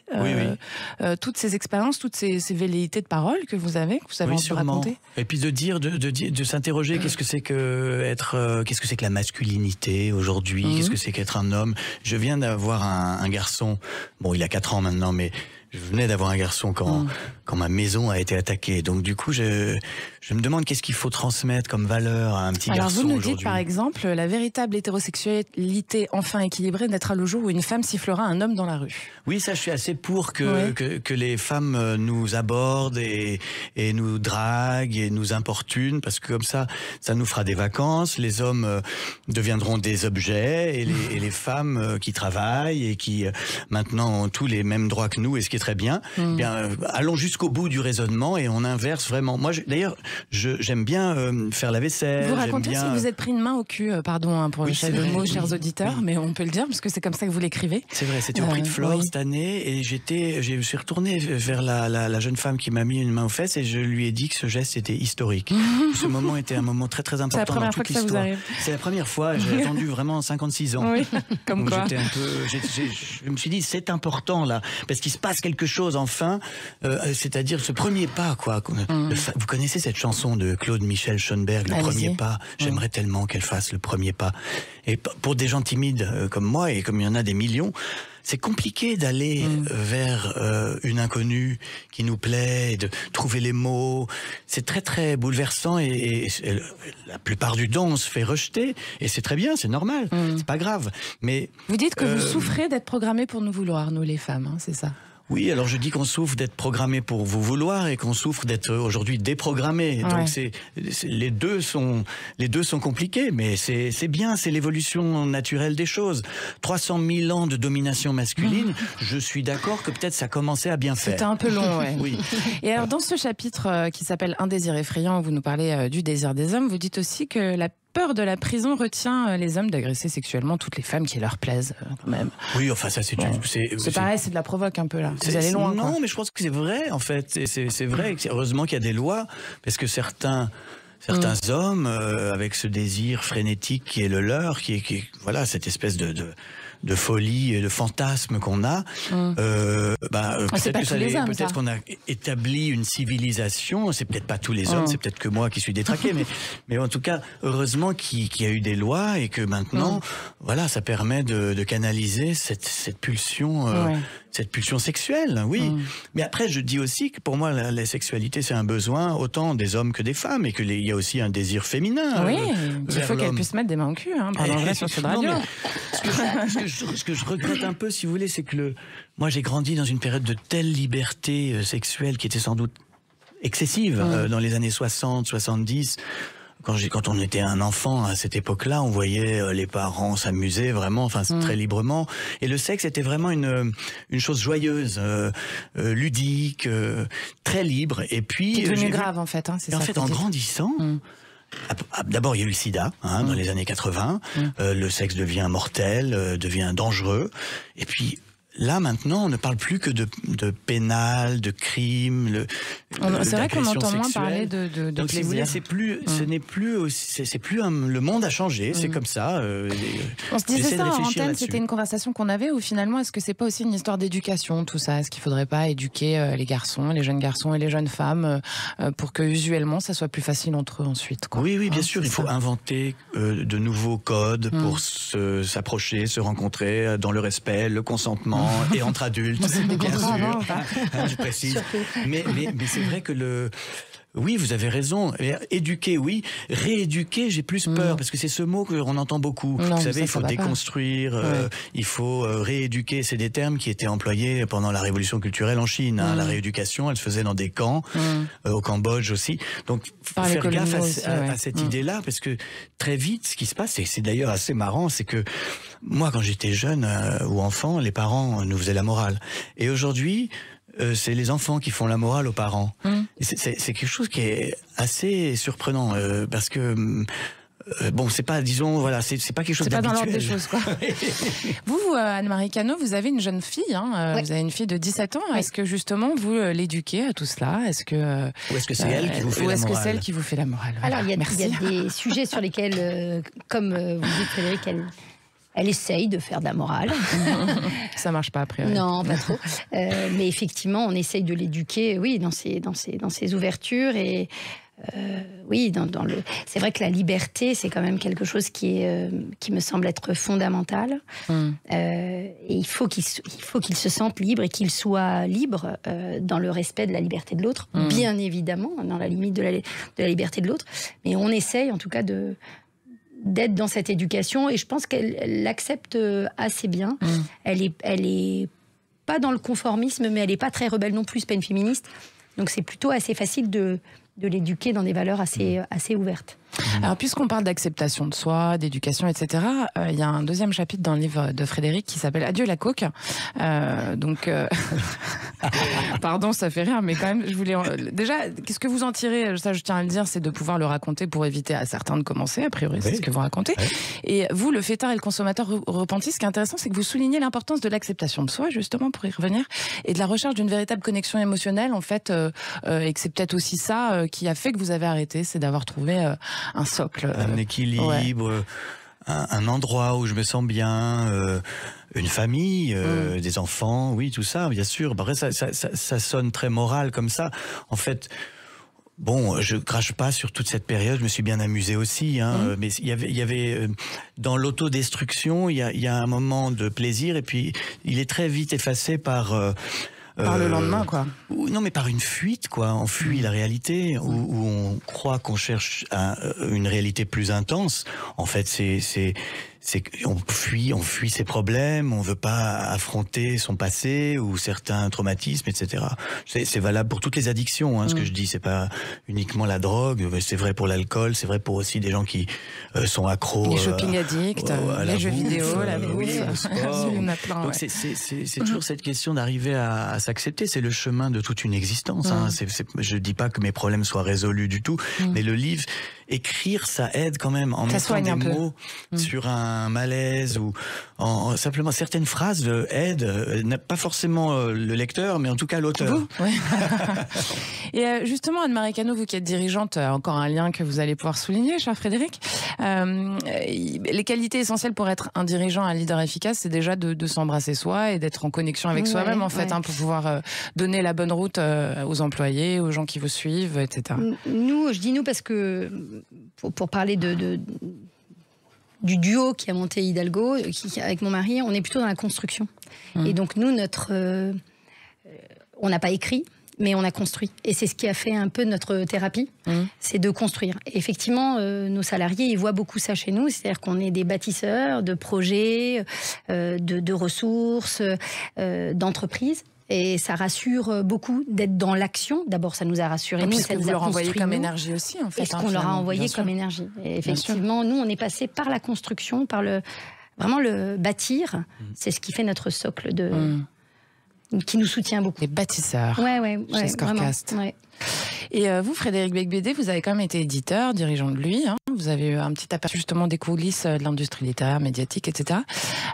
toutes ces expériences, toutes ces velléités de parole que vous avez envie de raconter. Et puis de s'interroger, qu'est-ce que c'est que la masculinité aujourd'hui? Qu'est-ce que c'est qu'être un homme? Je viens d'avoir un garçon. Bon, il a 4 ans maintenant, mais je venais d'avoir un garçon quand ma maison a été attaquée. Donc du coup, je me demande qu'est-ce qu'il faut transmettre comme valeur à un petit garçon aujourd'hui. Alors vous nous dites par exemple, la véritable hétérosexualité enfin équilibrée naîtra le jour où une femme sifflera un homme dans la rue. Oui, ça je suis assez pour que les femmes nous abordent et nous draguent et nous importunent, parce que comme ça nous fera des vacances. Les hommes deviendront des objets et les femmes qui travaillent et qui maintenant ont tous les mêmes droits que nous, et ce qui est très bien. Bien, allons jusqu'au bout du raisonnement et on inverse vraiment. Moi, d'ailleurs, j'aime bien faire la vaisselle. Vous racontez si vous êtes pris une main au cul, pardon pour le mot, chers auditeurs, mais on peut le dire parce que c'est comme ça que vous l'écrivez. C'est vrai, c'était au prix de Flore cette année, et je suis retourné vers la jeune femme qui m'a mis une main aux fesses et je lui ai dit que ce geste était historique. Ce moment était un moment très très important dans toute l'histoire. C'est la première fois. J'ai attendu vraiment 56 ans. Oui, comme donc quoi. Je me suis dit c'est important là, parce qu'il se passe quelque chose enfin, c'est-à-dire ce premier pas quoi. Vous connaissez cette chanson de Claude Michel Schoenberg, Le premier pas. J'aimerais tellement qu'elle fasse le premier pas. Et pour des gens timides comme moi, et comme il y en a des millions, c'est compliqué d'aller vers une inconnue qui nous plaît, et de trouver les mots. C'est très très bouleversant et la plupart du temps on se fait rejeter, et c'est très bien, c'est normal, c'est pas grave. Mais vous dites que vous souffrez d'être programmés pour nous vouloir, nous les femmes, hein, c'est ça? Oui, alors je dis qu'on souffre d'être programmé pour vous vouloir et qu'on souffre d'être aujourd'hui déprogrammé. Ouais. Donc les deux sont compliqués, mais c'est bien, c'est l'évolution naturelle des choses. 300 000 ans de domination masculine, je suis d'accord que peut-être ça commençait à bien faire. C'était un peu long, ouais. Oui. Et alors dans ce chapitre qui s'appelle Un désir effrayant, où vous nous parlez du désir des hommes, vous dites aussi que la peur de la prison retient les hommes d'agresser sexuellement toutes les femmes qui leur plaisent, quand même. Oui, enfin ça c'est pareil, c'est de la provoque un peu là. Vous allez loin. Non, mais je pense que c'est vrai en fait. C'est vrai. Heureusement qu'il y a des lois, parce que certains hommes avec ce désir frénétique qui est le leur, qui voilà, cette espèce de folie et de fantasme qu'on a, peut-être qu'on a établi une civilisation. C'est peut-être pas tous les hommes, c'est peut-être que moi qui suis détraqué, mais en tout cas, heureusement qu'il y a eu des lois et que maintenant, voilà, ça permet de canaliser cette pulsion. Cette pulsion sexuelle, oui. Mais après, je dis aussi que pour moi, la sexualité, c'est un besoin autant des hommes que des femmes, et qu'il y a aussi un désir féminin. Oui, il faut qu'elle puisse mettre des mains au cul, hein, pendant vrai sur Sud Radio. Ce que je regrette un peu, si vous voulez, c'est que moi, j'ai grandi dans une période de telle liberté sexuelle qui était sans doute excessive dans les années 60, 70. Quand on était un enfant à cette époque-là, on voyait les parents s'amuser vraiment, très librement. Et le sexe était vraiment une chose joyeuse, ludique, très libre. Et puis c'est devenu grave en fait. C'est ça. En fait, en grandissant. D'abord, il y a eu le sida dans les années 80. Le sexe devient mortel, devient dangereux. Et puis là, maintenant, on ne parle plus que de pénal, de crime. C'est vrai qu'on entend moins parler de donc, plaisir. Si vous voulez, ce n'est plus aussi, le monde a changé, c'est comme ça. On se disait ça en antenne, c'était une conversation qu'on avait, où finalement, est-ce que c'est pas aussi une histoire d'éducation, tout ça? Est-ce qu'il faudrait pas éduquer les garçons, les jeunes garçons et les jeunes femmes pour que, usuellement, ça soit plus facile entre eux ensuite, quoi. Oui, bien sûr, il faut inventer de nouveaux codes pour s'approcher, se rencontrer dans le respect, le consentement et entre adultes, bien sûr. Je précise. Mais c'est vrai que oui, vous avez raison. Éduquer, oui. Rééduquer, j'ai plus peur, parce que c'est ce mot qu'on entend beaucoup. Non, vous savez, il faut déconstruire, il faut rééduquer. C'est des termes qui étaient employés pendant la révolution culturelle en Chine. La rééducation, elle se faisait dans des camps, au Cambodge aussi. Donc, faut faire gaffe à cette idée-là, parce que très vite, ce qui se passe, et c'est d'ailleurs assez marrant, c'est que moi, quand j'étais jeune ou enfant, les parents nous faisaient la morale. Et aujourd'hui, c'est les enfants qui font la morale aux parents. C'est quelque chose qui est assez surprenant, parce que bon, c'est pas, disons, voilà, c'est pas quelque chose d'habituel. C'est pas dans l'ordre des choses, quoi. Vous, Anne-Marie Cano, vous avez une jeune fille, vous avez une fille de 17 ans. Oui. Est-ce que justement vous l'éduquez à tout cela? Ou est-ce que c'est elle qui vous fait la morale? Ou est-ce que c'est elle qui vous fait la morale? Voilà. Alors, il y a des sujets sur lesquels, comme vous dites, Frédéric, elle essaye de faire de la morale. Ça marche pas, a priori. Non, pas trop. Mais effectivement, on essaye de l'éduquer, oui, dans ses ouvertures. Et oui, c'est vrai que la liberté, c'est quand même quelque chose qui me semble être fondamental. Et il faut qu'il se sente libre et qu'il soit libre dans le respect de la liberté de l'autre, bien évidemment, dans la limite de la liberté de l'autre. Mais on essaye, en tout cas, d'être dans cette éducation, et je pense qu'elle l'accepte assez bien. Elle est pas dans le conformisme, mais elle est pas très rebelle non plus, c'est pas une féministe. Donc c'est plutôt assez facile de l'éduquer dans des valeurs assez ouvertes. Alors, puisqu'on parle d'acceptation de soi, d'éducation, etc., il y a un deuxième chapitre dans le livre de Frédéric qui s'appelle Adieu la coke. Pardon, ça fait rire, mais quand même, je voulais déjà, qu'est-ce que vous en tirez? Ça, je tiens à le dire, c'est de pouvoir le raconter pour éviter à certains de commencer. A priori, c'est ce que vous racontez. Et vous, le fêtard et le consommateur repenti, ce qui est intéressant, c'est que vous soulignez l'importance de l'acceptation de soi, justement, pour y revenir, et de la recherche d'une véritable connexion émotionnelle, en fait, et que c'est peut-être aussi ça qui a fait que vous avez arrêté, c'est d'avoir trouvé un socle, un équilibre, un endroit où je me sens bien, une famille, des enfants, oui, tout ça, bien sûr. Après, ça sonne très moral comme ça. En fait, bon, je crache pas sur toute cette période. Je me suis bien amusé aussi, mais il y avait dans l'autodestruction, il y a un moment de plaisir, et puis il est très vite effacé par le lendemain, quoi. Non, mais par une fuite, quoi. On fuit la réalité, où on croit qu'on cherche une réalité plus intense. En fait, on fuit ses problèmes, on veut pas affronter son passé ou certains traumatismes, etc. C'est valable pour toutes les addictions, ce que je dis. C'est pas uniquement la drogue, c'est vrai pour l'alcool, c'est vrai pour aussi des gens qui sont accros. Les shopping addicts, les jeux vidéo, la bouffe, le sport. Il y en a plein. Donc c'est toujours cette question d'arriver à s'accepter. C'est le chemin de toute une existence. Je dis pas que mes problèmes soient résolus du tout, mais le livre, écrire, ça aide quand même en mettant des mots sur un malaise, ou simplement certaines phrases aident, pas forcément le lecteur, mais en tout cas l'auteur. Et justement, Anne-Marie Cano, vous qui êtes dirigeante, encore un lien que vous allez pouvoir souligner, cher Frédéric, les qualités essentielles pour être un dirigeant, un leader efficace, c'est déjà de s'embrasser soi et d'être en connexion avec soi-même, en fait, pour pouvoir donner la bonne route aux employés, aux gens qui vous suivent, etc. Je dis nous parce que pour parler du duo qui a monté Hidalgo, avec mon mari, on est plutôt dans la construction. Et donc nous, on n'a pas écrit, mais on a construit. Et c'est ce qui a fait un peu notre thérapie, c'est de construire. Et effectivement, nos salariés, ils voient beaucoup ça chez nous, c'est-à-dire qu'on est des bâtisseurs de projets, de ressources, d'entreprises. Et ça rassure beaucoup d'être dans l'action. D'abord, ça nous a rassurés. Parce que vous leur envoyez comme énergie aussi, en fait. Et ce qu'on leur a envoyé comme énergie. Et effectivement, nous, on est passé par la construction, par vraiment le bâtir. C'est ce qui fait notre socle qui nous soutient beaucoup. Les bâtisseurs. Ouais, chez Scorecast. Vraiment, ouais. Et vous, Frédéric Beigbeder, vous avez quand même été éditeur, dirigeant de lui. Hein. Vous avez eu un petit aperçu justement des coulisses de l'industrie littéraire, médiatique, etc.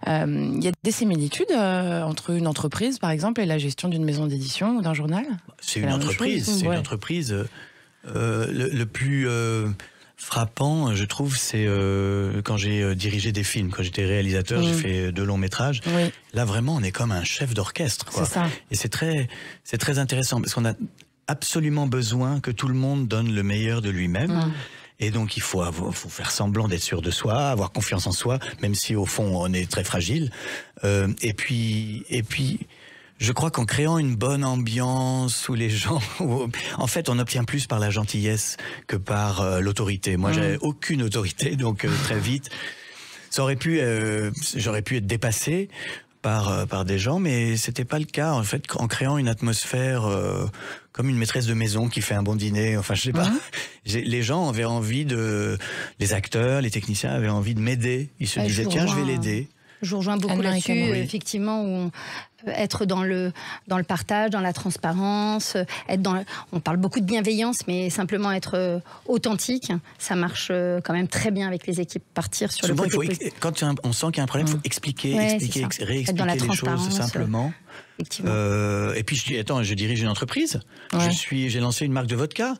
Il y a des similitudes entre une entreprise, par exemple, et la gestion d'une maison d'édition ou d'un journal? C'est une entreprise. C'est une entreprise. Le plus frappant, je trouve, c'est quand j'ai dirigé des films. Quand j'étais réalisateur, j'ai fait 2 longs métrages. Oui. Là, vraiment, on est comme un chef d'orchestre. C'est ça. Et c'est très intéressant parce qu'on a absolument besoin que tout le monde donne le meilleur de lui-même. Et donc, il faut faire semblant d'être sûr de soi, avoir confiance en soi, même si au fond, on est très fragile. Et puis, je crois qu'en créant une bonne ambiance où les gens... En fait, on obtient plus par la gentillesse que par l'autorité. Moi, j'avais aucune autorité, donc très vite, j'aurais pu être dépassé par des gens, mais c'était pas le cas. En fait, en créant une atmosphère comme une maîtresse de maison qui fait un bon dîner, enfin je sais pas. Les gens avaient envie les acteurs, les techniciens avaient envie de m'aider. Ils se disaient tiens, je vais l'aider. Je vous rejoins beaucoup là-dessus, effectivement, où être dans le partage, dans la transparence, on parle beaucoup de bienveillance, mais simplement être authentique, ça marche quand même très bien avec les équipes. Partir sur souvent, le côté quand on sent qu'il y a un problème, il faut expliquer, réexpliquer les choses simplement. Et puis je dis, attends, je dirige une entreprise, j'ai lancé une marque de vodka.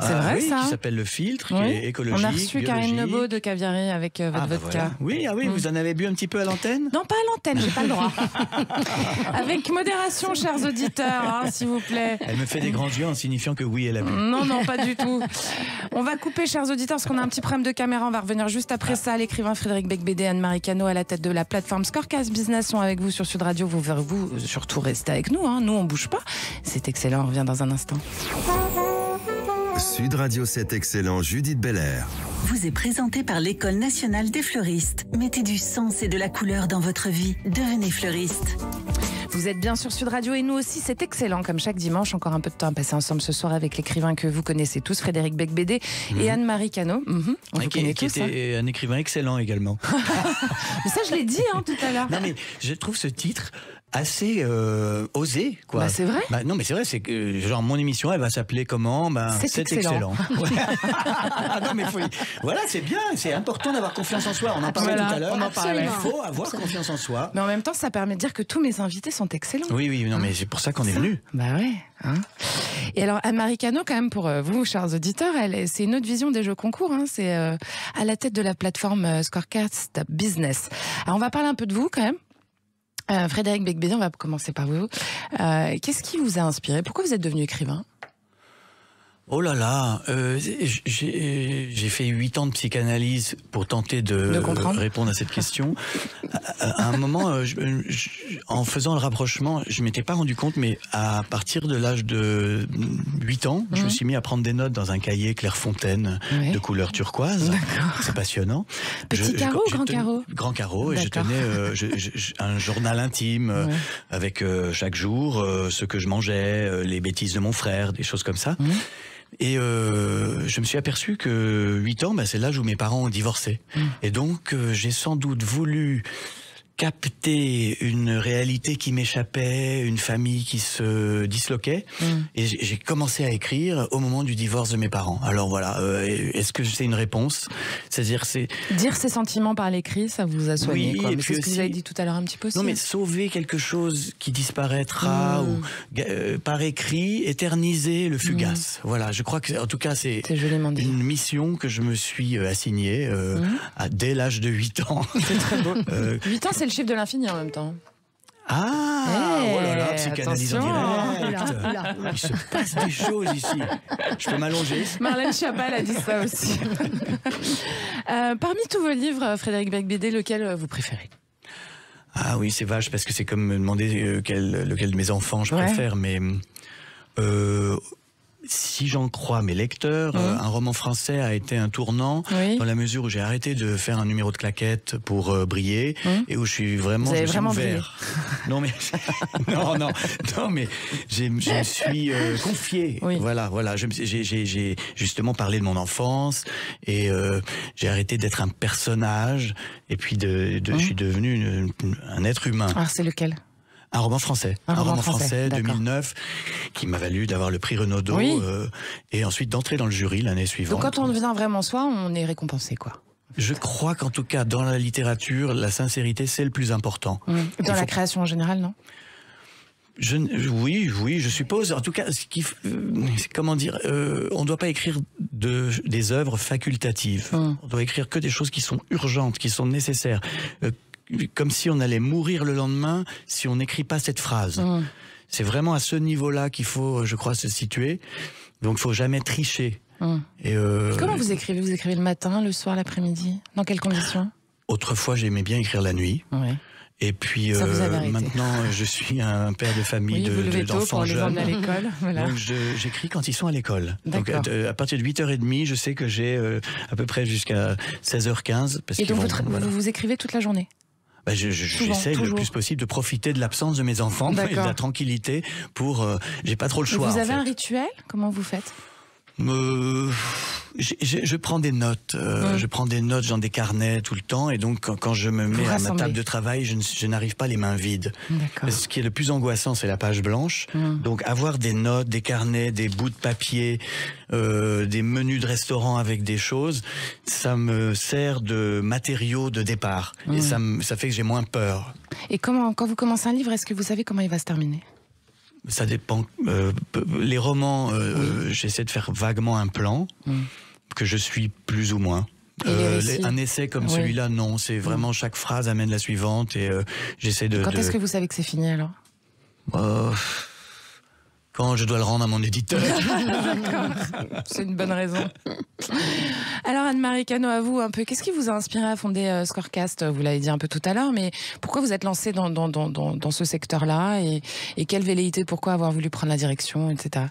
C'est vrai, ça. Qui s'appelle Le Filtre, qui est écologique. On a reçu Karine Nebaud de Caviari avec votre vodka. Voilà. Oui, vous en avez bu un petit peu à l'antenne? Non, pas à l'antenne, j'ai pas le droit. Avec modération, chers auditeurs, s'il vous plaît. Elle me fait des grands yeux en signifiant que oui, elle a bu. Non, pas du tout. On va couper, chers auditeurs, parce qu'on a un petit problème de caméra. On va revenir juste après ça. L'écrivain Frédéric Beigbeder et Anne-Marie Cano à la tête de la plateforme Scorecast Business sont avec vous sur Sud Radio. Vous surtout restez avec nous. Nous, on bouge pas. C'est excellent. On revient dans un instant. Sud Radio 7 Excellent, Judith Belair. Vous est présenté par l'École nationale des fleuristes. Mettez du sens et de la couleur dans votre vie. Devenez fleuriste. Vous êtes bien sur Sud Radio et nous aussi, c'est excellent. Comme chaque dimanche, encore un peu de temps à passer ensemble ce soir avec l'écrivain que vous connaissez tous, Frédéric Beigbeder et Anne-Marie Cano. On vous connaît tous, qui était un écrivain excellent également. Mais ça, je l'ai dit tout à l'heure. Non, mais je trouve ce titre assez osé, quoi. Bah, c'est vrai. Non, mais c'est vrai, c'est que genre mon émission, elle va s'appeler comment? C'est excellent. Non, mais voilà, c'est bien, c'est important d'avoir confiance en soi. On en parlait tout à l'heure. Il faut avoir confiance en soi. Mais en même temps, ça permet de dire que tous mes invités sont excellents. Oui, non, mais c'est pour ça qu'on est venu. Bah ouais. Et alors, Anne-Marie Cano, quand même, pour vous, chers auditeurs, c'est une autre vision des jeux concours. C'est à la tête de la plateforme Scorecast Business. Alors, on va parler un peu de vous, quand même. Frédéric Beigbeder, on va commencer par vous. Qu'est-ce qui vous a inspiré? Pourquoi vous êtes devenu écrivain? Oh là là, j'ai fait 8 ans de psychanalyse pour tenter de répondre à cette question. À un moment, en faisant le rapprochement, je m'étais pas rendu compte, mais à partir de l'âge de 8 ans, je me suis mis à prendre des notes dans un cahier Clairefontaine de couleur turquoise. C'est passionnant. Petit carreau ou grand carreau? Grand carreau, et je tenais un journal intime avec chaque jour ce que je mangeais, les bêtises de mon frère, des choses comme ça. Et je me suis aperçu que 8 ans, c'est l'âge où mes parents ont divorcé. Et donc, j'ai sans doute voulu capter une réalité qui m'échappait, une famille qui se disloquait. Et j'ai commencé à écrire au moment du divorce de mes parents. Alors voilà, est-ce que c'est une réponse? C'est-à-dire, dire ses sentiments par l'écrit, ça vous a soigné, quoi. Mais c'est ce que vous avez dit tout à l'heure un petit peu aussi. Non, mais sauver quelque chose qui disparaîtra ou par écrit, éterniser le fugace. Voilà, je crois que, en tout cas, c'est une mission que je me suis assignée dès l'âge de 8 ans. C'est très beau. 8 ans, c'est le chiffre de l'infini en même temps. Oh là là, psychanalyse en direct. Il se passe des choses ici. Je peux m'allonger. Marlène Schiappa a dit ça aussi. Parmi tous vos livres, Frédéric Beigbeder, lequel vous préférez? Ah oui, c'est vache parce que c'est comme me demander lequel de mes enfants je préfère, mais si j'en crois mes lecteurs, un roman français a été un tournant dans la mesure où j'ai arrêté de faire un numéro de claquette pour briller et où je suis vraiment, ouvert. Non mais non mais je me suis confié. Voilà. J'ai justement parlé de mon enfance et j'ai arrêté d'être un personnage et puis je suis devenu un être humain. Alors c'est lequel? Un roman français. Un roman français 2009, qui m'a valu d'avoir le prix Renaudot, oui. Et ensuite d'entrer dans le jury l'année suivante. Donc quand on devient vraiment soi, on est récompensé, quoi. Je crois qu'en tout cas, dans la littérature, la sincérité, c'est le plus important. Dans la création en général, non ? Oui, je suppose. En tout cas, comment dire, on ne doit pas écrire des œuvres facultatives. On doit écrire que des choses qui sont urgentes, qui sont nécessaires. Comme si on allait mourir le lendemain si on n'écrit pas cette phrase. C'est vraiment à ce niveau-là qu'il faut, je crois, se situer. Donc, il ne faut jamais tricher. Et comment vous écrivez ? Vous écrivez le matin, le soir, l'après-midi ? Dans quelles conditions ? Autrefois, j'aimais bien écrire la nuit. Ouais. Et puis maintenant, je suis un père de famille d'enfants jeunes. À l'école, voilà. Donc j'écris quand ils sont à l'école. Donc à partir de 8h30, je sais que j'ai à peu près jusqu'à 16h15. Et donc vous écrivez toute la journée ? J'essaie le plus possible de profiter de l'absence de mes enfants et de la tranquillité pour... j'ai pas trop le choix. Vous avez un rituel ? Comment vous faites ? Je prends des notes, je prends des notes dans des carnets tout le temps, et donc quand je me mets à ma table de travail, je n'arrive pas les mains vides. Ce qui est le plus angoissant, c'est la page blanche. Donc avoir des notes, des carnets, des bouts de papier, des menus de restaurant avec des choses, ça me sert de matériau de départ, et ça fait que j'ai moins peur. Et quand vous commencez un livre, est-ce que vous savez comment il va se terminer ? Ça dépend. Les romans, j'essaie de faire vaguement un plan que je suis plus ou moins. Un essai comme celui-là, non. C'est vraiment chaque phrase amène la suivante, et j'essaie de... Quand est-ce que vous savez que c'est fini alors ? Quand je dois le rendre à mon éditeur. D'accord, c'est une bonne raison. Alors Anne-Marie Cano, à vous un peu, qu'est-ce qui vous a inspiré à fonder Scorecast ? Vous l'avez dit un peu tout à l'heure, mais pourquoi vous êtes lancée dans ce secteur-là, et quelle velléité, pourquoi avoir voulu prendre la direction, etc.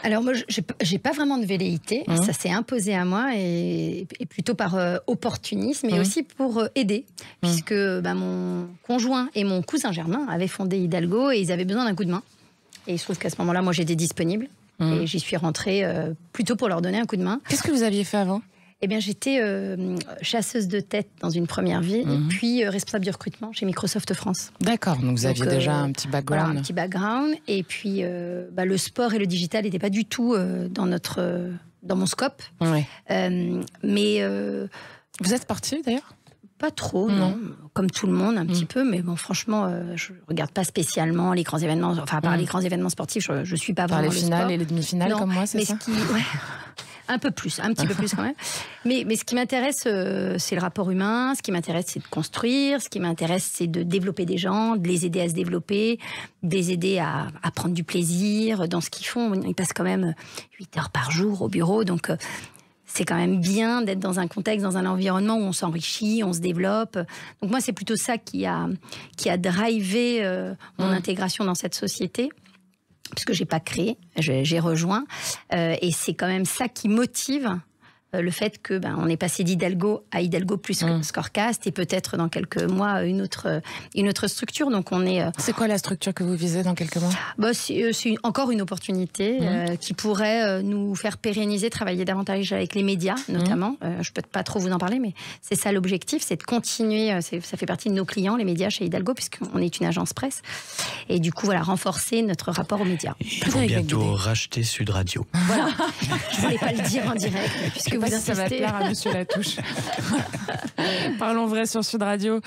Alors moi, j'ai pas vraiment de velléité, ça s'est imposé à moi, et plutôt par opportunisme, et aussi pour aider, puisque mon conjoint et mon cousin germain avaient fondé Hidalgo, et ils avaient besoin d'un coup de main. Et il se trouve qu'à ce moment-là, moi, j'étais disponible. Et j'y suis rentrée plutôt pour leur donner un coup de main. Qu'est-ce que vous aviez fait avant ? Eh bien, j'étais chasseuse de tête dans une première vie, et puis responsable du recrutement chez Microsoft France. D'accord, donc vous aviez déjà un petit background. Voilà, un petit background. Et puis, le sport et le digital n'étaient pas du tout dans mon scope. Ouais. Mais... vous êtes sportive, d'ailleurs ? Pas trop, non. Comme tout le monde, un petit peu. Mais bon, franchement, je regarde pas spécialement les grands événements. Enfin, à part les grands événements sportifs, je suis pas vraiment le sport. Les finales et les demi-finales, comme moi, c'est ça ? Un peu plus, un petit peu plus quand même. Mais ce qui m'intéresse, c'est le rapport humain. Ce qui m'intéresse, c'est de construire. Ce qui m'intéresse, c'est de développer des gens, de les aider à se développer, de les aider à prendre du plaisir dans ce qu'ils font. Ils passent quand même 8 heures par jour au bureau, donc... c'est quand même bien d'être dans un contexte, dans un environnement où on s'enrichit, on se développe. Donc moi, c'est plutôt ça qui a drivé mon intégration dans cette société, puisque j'ai pas créé, j'ai rejoint. Et c'est quand même ça qui motive le fait que on est passé d'Hidalgo à Hidalgo plus Scorecast, et peut-être dans quelques mois une autre structure. Donc on est. C'est quoi la structure que vous visez dans quelques mois ? C'est encore une opportunité qui pourrait nous faire pérenniser, travailler davantage avec les médias notamment. Je peux pas trop vous en parler, mais c'est ça l'objectif, c'est de continuer. Ça fait partie de nos clients, les médias chez Hidalgo, puisqu'on est une agence presse. Et du coup, voilà, renforcer notre rapport aux médias. Il faut bientôt racheter Sud Radio. Voilà. Je voulais pas le dire en direct, puisque vous ça va plaire à Monsieur Latouche. Parlons vrai sur Sud Radio.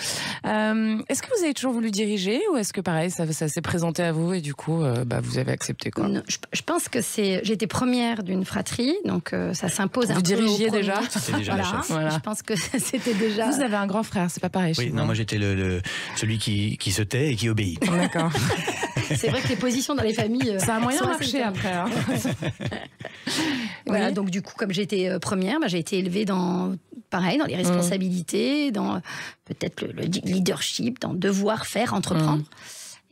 Est-ce que vous avez toujours voulu diriger, ou est-ce que pareil, ça s'est présenté à vous et du coup, vous avez accepté quoi ? Non, je pense que j'étais première d'une fratrie, donc ça s'impose un peu. Vous dirigiez déjà ? C'était déjà la chef. Voilà. Je pense que c'était déjà. Vous avez un grand frère, c'est pas pareil. Oui, non, moi j'étais celui qui se tait et qui obéit. D'accord. C'est vrai que les positions dans les familles. Ça a moyen marché après. Hein. Voilà, donc du coup, comme j'étais première, j'ai été élevée dans les responsabilités, dans peut-être le leadership, dans devoir faire, entreprendre.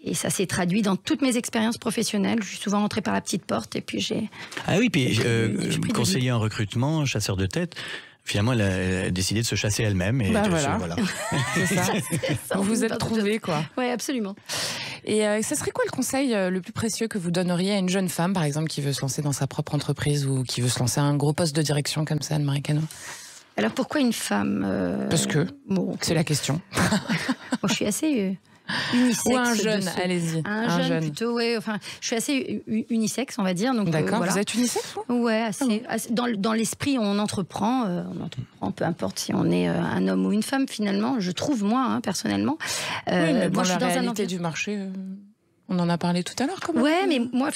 Et ça s'est traduit dans toutes mes expériences professionnelles. Je suis souvent rentrée par la petite porte, et puis j'ai... Ah oui, puis conseiller en recrutement, chasseur de tête... Finalement, elle a décidé de se chasser elle-même. Et voilà. C'est ça. Vous vous êtes trouvés, quoi. Oui, absolument. Et ça serait quoi le conseil le plus précieux que vous donneriez à une jeune femme, par exemple, qui veut se lancer dans sa propre entreprise, ou qui veut se lancer à un gros poste de direction comme ça, Anne-Marie Cano ? Alors, pourquoi une femme Parce que c'est la question. Bon, je suis assez unisexe. Ou un jeune, allez-y. Un jeune plutôt, ouais. Enfin, je suis assez unisexe, on va dire. D'accord, voilà. Vous êtes unisexe, vous ? Ouais, assez. Dans l'esprit, on entreprend, peu importe si on est un homme ou une femme, finalement. Je trouve, moi, personnellement. Oui, mais moi, je suis dans la réalité du marché... On en a parlé tout à l'heure, quand même. Ouais, mais moi,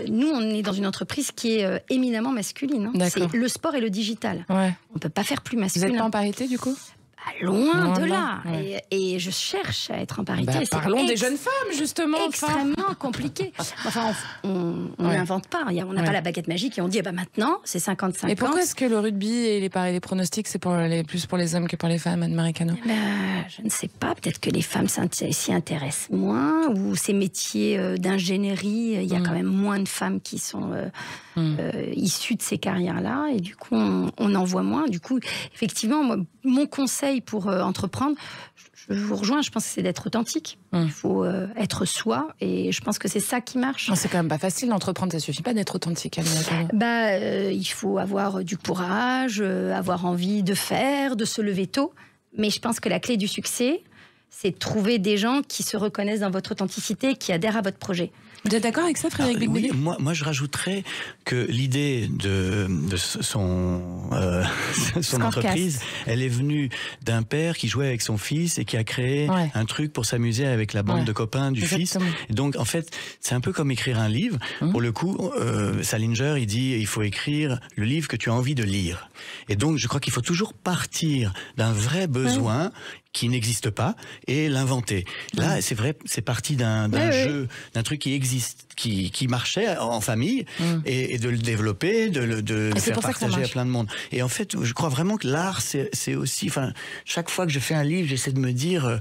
nous, on est dans une entreprise qui est éminemment masculine. Hein. C'est le sport et le digital. Ouais. On peut pas faire plus masculin. Vous n'êtes pas en parité, du coup ? Loin de là. Ouais. Et je cherche à être en parité. Parlons des jeunes femmes, justement. Extrêmement compliqué. Enfin, on n'invente pas. On n'a pas la baguette magique et on dit maintenant, c'est 55 ans. Et pourquoi est-ce que le rugby et les pronostics, c'est plus pour les hommes que pour les femmes, Anne-Marie Cano ? Je ne sais pas. Peut-être que les femmes s'y intéressent moins. Ou ces métiers d'ingénierie, il y a quand même moins de femmes qui sont issues de ces carrières-là. Et du coup, on en voit moins. Du coup, effectivement, moi, mon conseil pour entreprendre, je vous rejoins, je pense que c'est d'être authentique. Il faut être soi et je pense que c'est ça qui marche. C'est quand même pas facile d'entreprendre, ça suffit pas d'être authentique. Il faut avoir du courage, avoir envie de faire, de se lever tôt. Mais je pense que la clé du succès, c'est de trouver des gens qui se reconnaissent dans votre authenticité, qui adhèrent à votre projet. Vous êtes d'accord avec ça, Frédéric Beigbeder ? Oui, moi je rajouterais que l'idée de son entreprise, elle est venue d'un père qui jouait avec son fils et qui a créé un truc pour s'amuser avec la bande de copains du fils. Et donc en fait, c'est un peu comme écrire un livre. Pour le coup, Salinger, il dit il faut écrire le livre que tu as envie de lire. Et donc je crois qu'il faut toujours partir d'un vrai besoin qui n'existe pas et l'inventer. Là, c'est vrai, c'est parti d'un jeu, d'un truc qui existe, qui marchait en famille et de le développer, de le faire partager à plein de monde. Et en fait, je crois vraiment que l'art, c'est aussi, chaque fois que je fais un livre, j'essaie de me dire...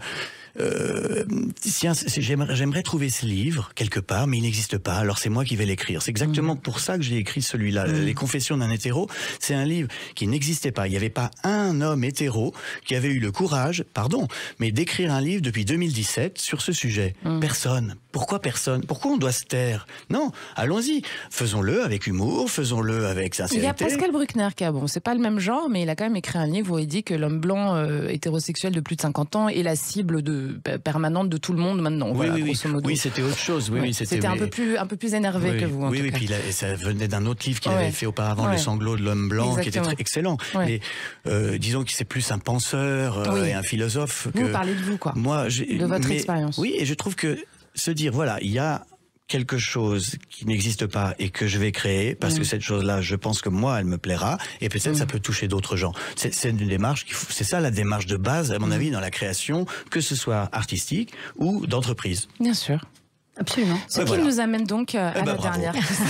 j'aimerais trouver ce livre quelque part, mais il n'existe pas, alors c'est moi qui vais l'écrire. C'est exactement pour ça que j'ai écrit celui-là, Les Confessions d'un hétéro. C'est un livre qui n'existait pas. Il n'y avait pas un homme hétéro qui avait eu le courage, mais d'écrire un livre depuis 2017 sur ce sujet. Personne. Pourquoi personne ? Pourquoi on doit se taire ? Non, allons-y. Faisons-le avec humour, faisons-le avec sincérité. Il y a Pascal Bruckner qui c'est pas le même genre, mais il a quand même écrit un livre où il dit que l'homme blanc hétérosexuel de plus de 50 ans est la cible permanente de tout le monde maintenant. Grosso modo. Oui, c'était autre chose. C'était un peu plus énervé que vous. En tout cas. Puis ça venait d'un autre livre qu'il avait fait auparavant, Le sanglot de l'homme blanc, qui était excellent. Mais disons que c'est plus un penseur et un philosophe. Vous parlez de vous, quoi. Moi, de votre expérience. Oui, et je trouve que se dire, voilà, il y a quelque chose qui n'existe pas et que je vais créer parce que cette chose-là, je pense que moi, elle me plaira et peut-être ça peut toucher d'autres gens. C'est une démarche, c'est ça la démarche de base, à mon avis, dans la création, que ce soit artistique ou d'entreprise. Bien sûr. Absolument. Ce qui nous amène donc à la dernière question.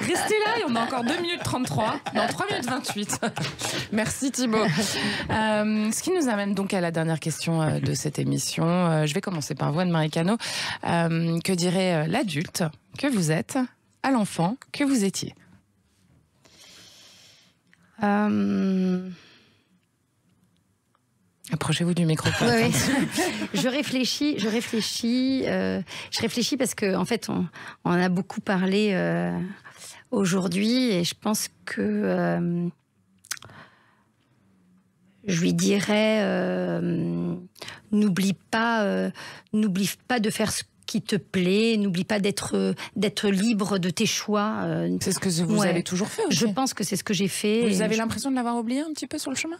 Restez là, et on a encore 2 minutes 33, non 3 minutes 28. Merci Thibaut. Ce qui nous amène donc à la dernière question de cette émission. Je vais commencer par vous, Anne-Marie Cano. Que dirait l'adulte que vous êtes à l'enfant que vous étiez ? Approchez-vous du micro. Oui. Je réfléchis parce que en fait, on a beaucoup parlé aujourd'hui et je pense que je lui dirais n'oublie pas de faire ce qui te plaît, n'oublie pas d'être libre de tes choix. C'est ce que vous avez toujours fait aussi. Je pense que c'est ce que j'ai fait. Vous avez l'impression de l'avoir oublié un petit peu sur le chemin ?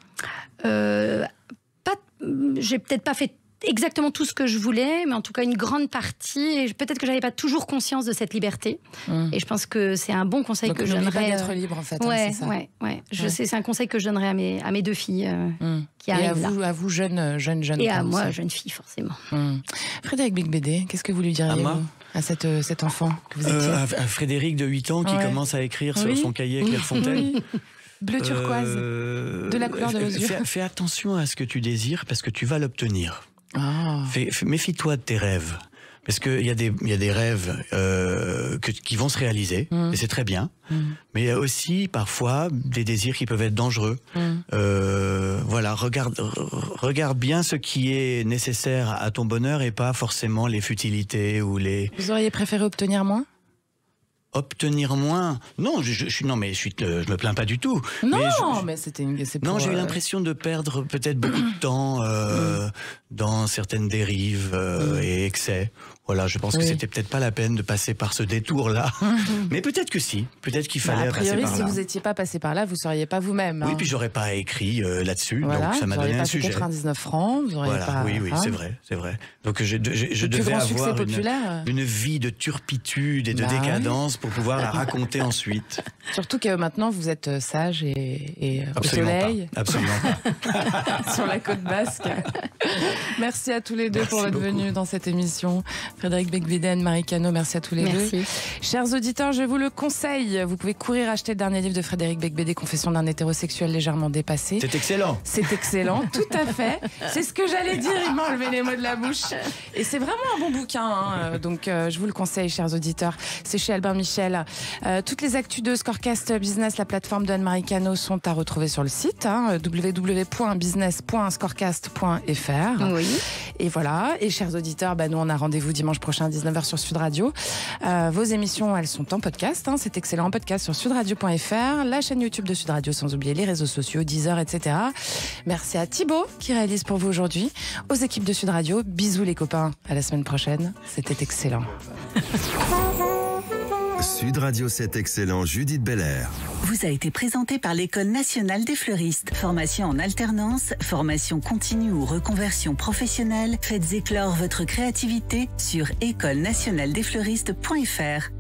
J'ai peut-être pas fait exactement tout ce que je voulais, mais en tout cas une grande partie. Et peut-être que j'avais pas toujours conscience de cette liberté. Et je pense que c'est un bon conseil que je donnerais. D'être libre en fait. C'est ça. C'est un conseil que je donnerais à mes 2 filles qui arrivent là. Et à vous jeune. Et à moi, jeune fille, forcément. Frédéric Beigbeder, qu'est-ce que vous lui diriez à cet enfant que vous étiez ? À Frédéric de 8 ans qui commence à écrire sur son cahier Clairefontaine. Bleu turquoise, de la couleur de vos yeux. Fais attention à ce que tu désires parce que tu vas l'obtenir. Méfie-toi de tes rêves. Parce qu'il y a des rêves qui vont se réaliser, et c'est très bien. Mais il y a aussi parfois des désirs qui peuvent être dangereux. Voilà, regarde bien ce qui est nécessaire à ton bonheur et pas forcément les futilités ou les... Vous auriez préféré obtenir moins ? Obtenir moins. Non, je me plains pas du tout. Non, mais c'était Non, j'ai eu l'impression de perdre peut-être beaucoup de temps dans certaines dérives et excès. Voilà, je pense que c'était peut-être pas la peine de passer par ce détour-là. Mais peut-être que si. Peut-être qu'il fallait passer par là. A priori, si vous n'étiez pas passé par là, vous ne seriez pas vous-même. Oui, puis j'aurais pas écrit là-dessus. Voilà, donc ça m'a donné un sujet. 99 francs, vous n'auriez pas... Oui, c'est vrai. Donc je devais avoir une vie de turpitude et de décadence pour pouvoir la raconter ensuite. Surtout que maintenant, vous êtes sage et au soleil. Absolument pas. Sur la côte basque. Merci à tous les deux pour votre venue dans cette émission. Frédéric Beigbeder, Marie Cano, merci à tous les deux. Chers auditeurs, je vous le conseille. Vous pouvez courir acheter le dernier livre de Frédéric Beigbeder, Confession d'un hétérosexuel légèrement dépassé. C'est excellent. C'est excellent, tout à fait. C'est ce que j'allais dire, il m'a enlevé les mots de la bouche. Et c'est vraiment un bon bouquin. Hein. Donc, je vous le conseille, chers auditeurs. C'est chez Albin Michel. Toutes les actus de Scorecast Business, la plateforme de Anne-Marie Cano, sont à retrouver sur le site www.business.scorecast.fr. Oui. Et voilà. Et chers auditeurs, nous, on a rendez-vous dimanche prochain à 19h sur Sud Radio. Vos émissions, elles sont en podcast. C'est excellent en podcast sur sudradio.fr, la chaîne YouTube de Sud Radio, sans oublier les réseaux sociaux, Deezer, etc. Merci à Thibaut qui réalise pour vous aujourd'hui, aux équipes de Sud Radio. Bisous les copains, à la semaine prochaine. C'était excellent. Sud Radio 7 excellent, Judith Belair. Vous a été présenté par l'École nationale des fleuristes. Formation en alternance, formation continue ou reconversion professionnelle. Faites éclore votre créativité sur écolenationaledesfleuristes.fr.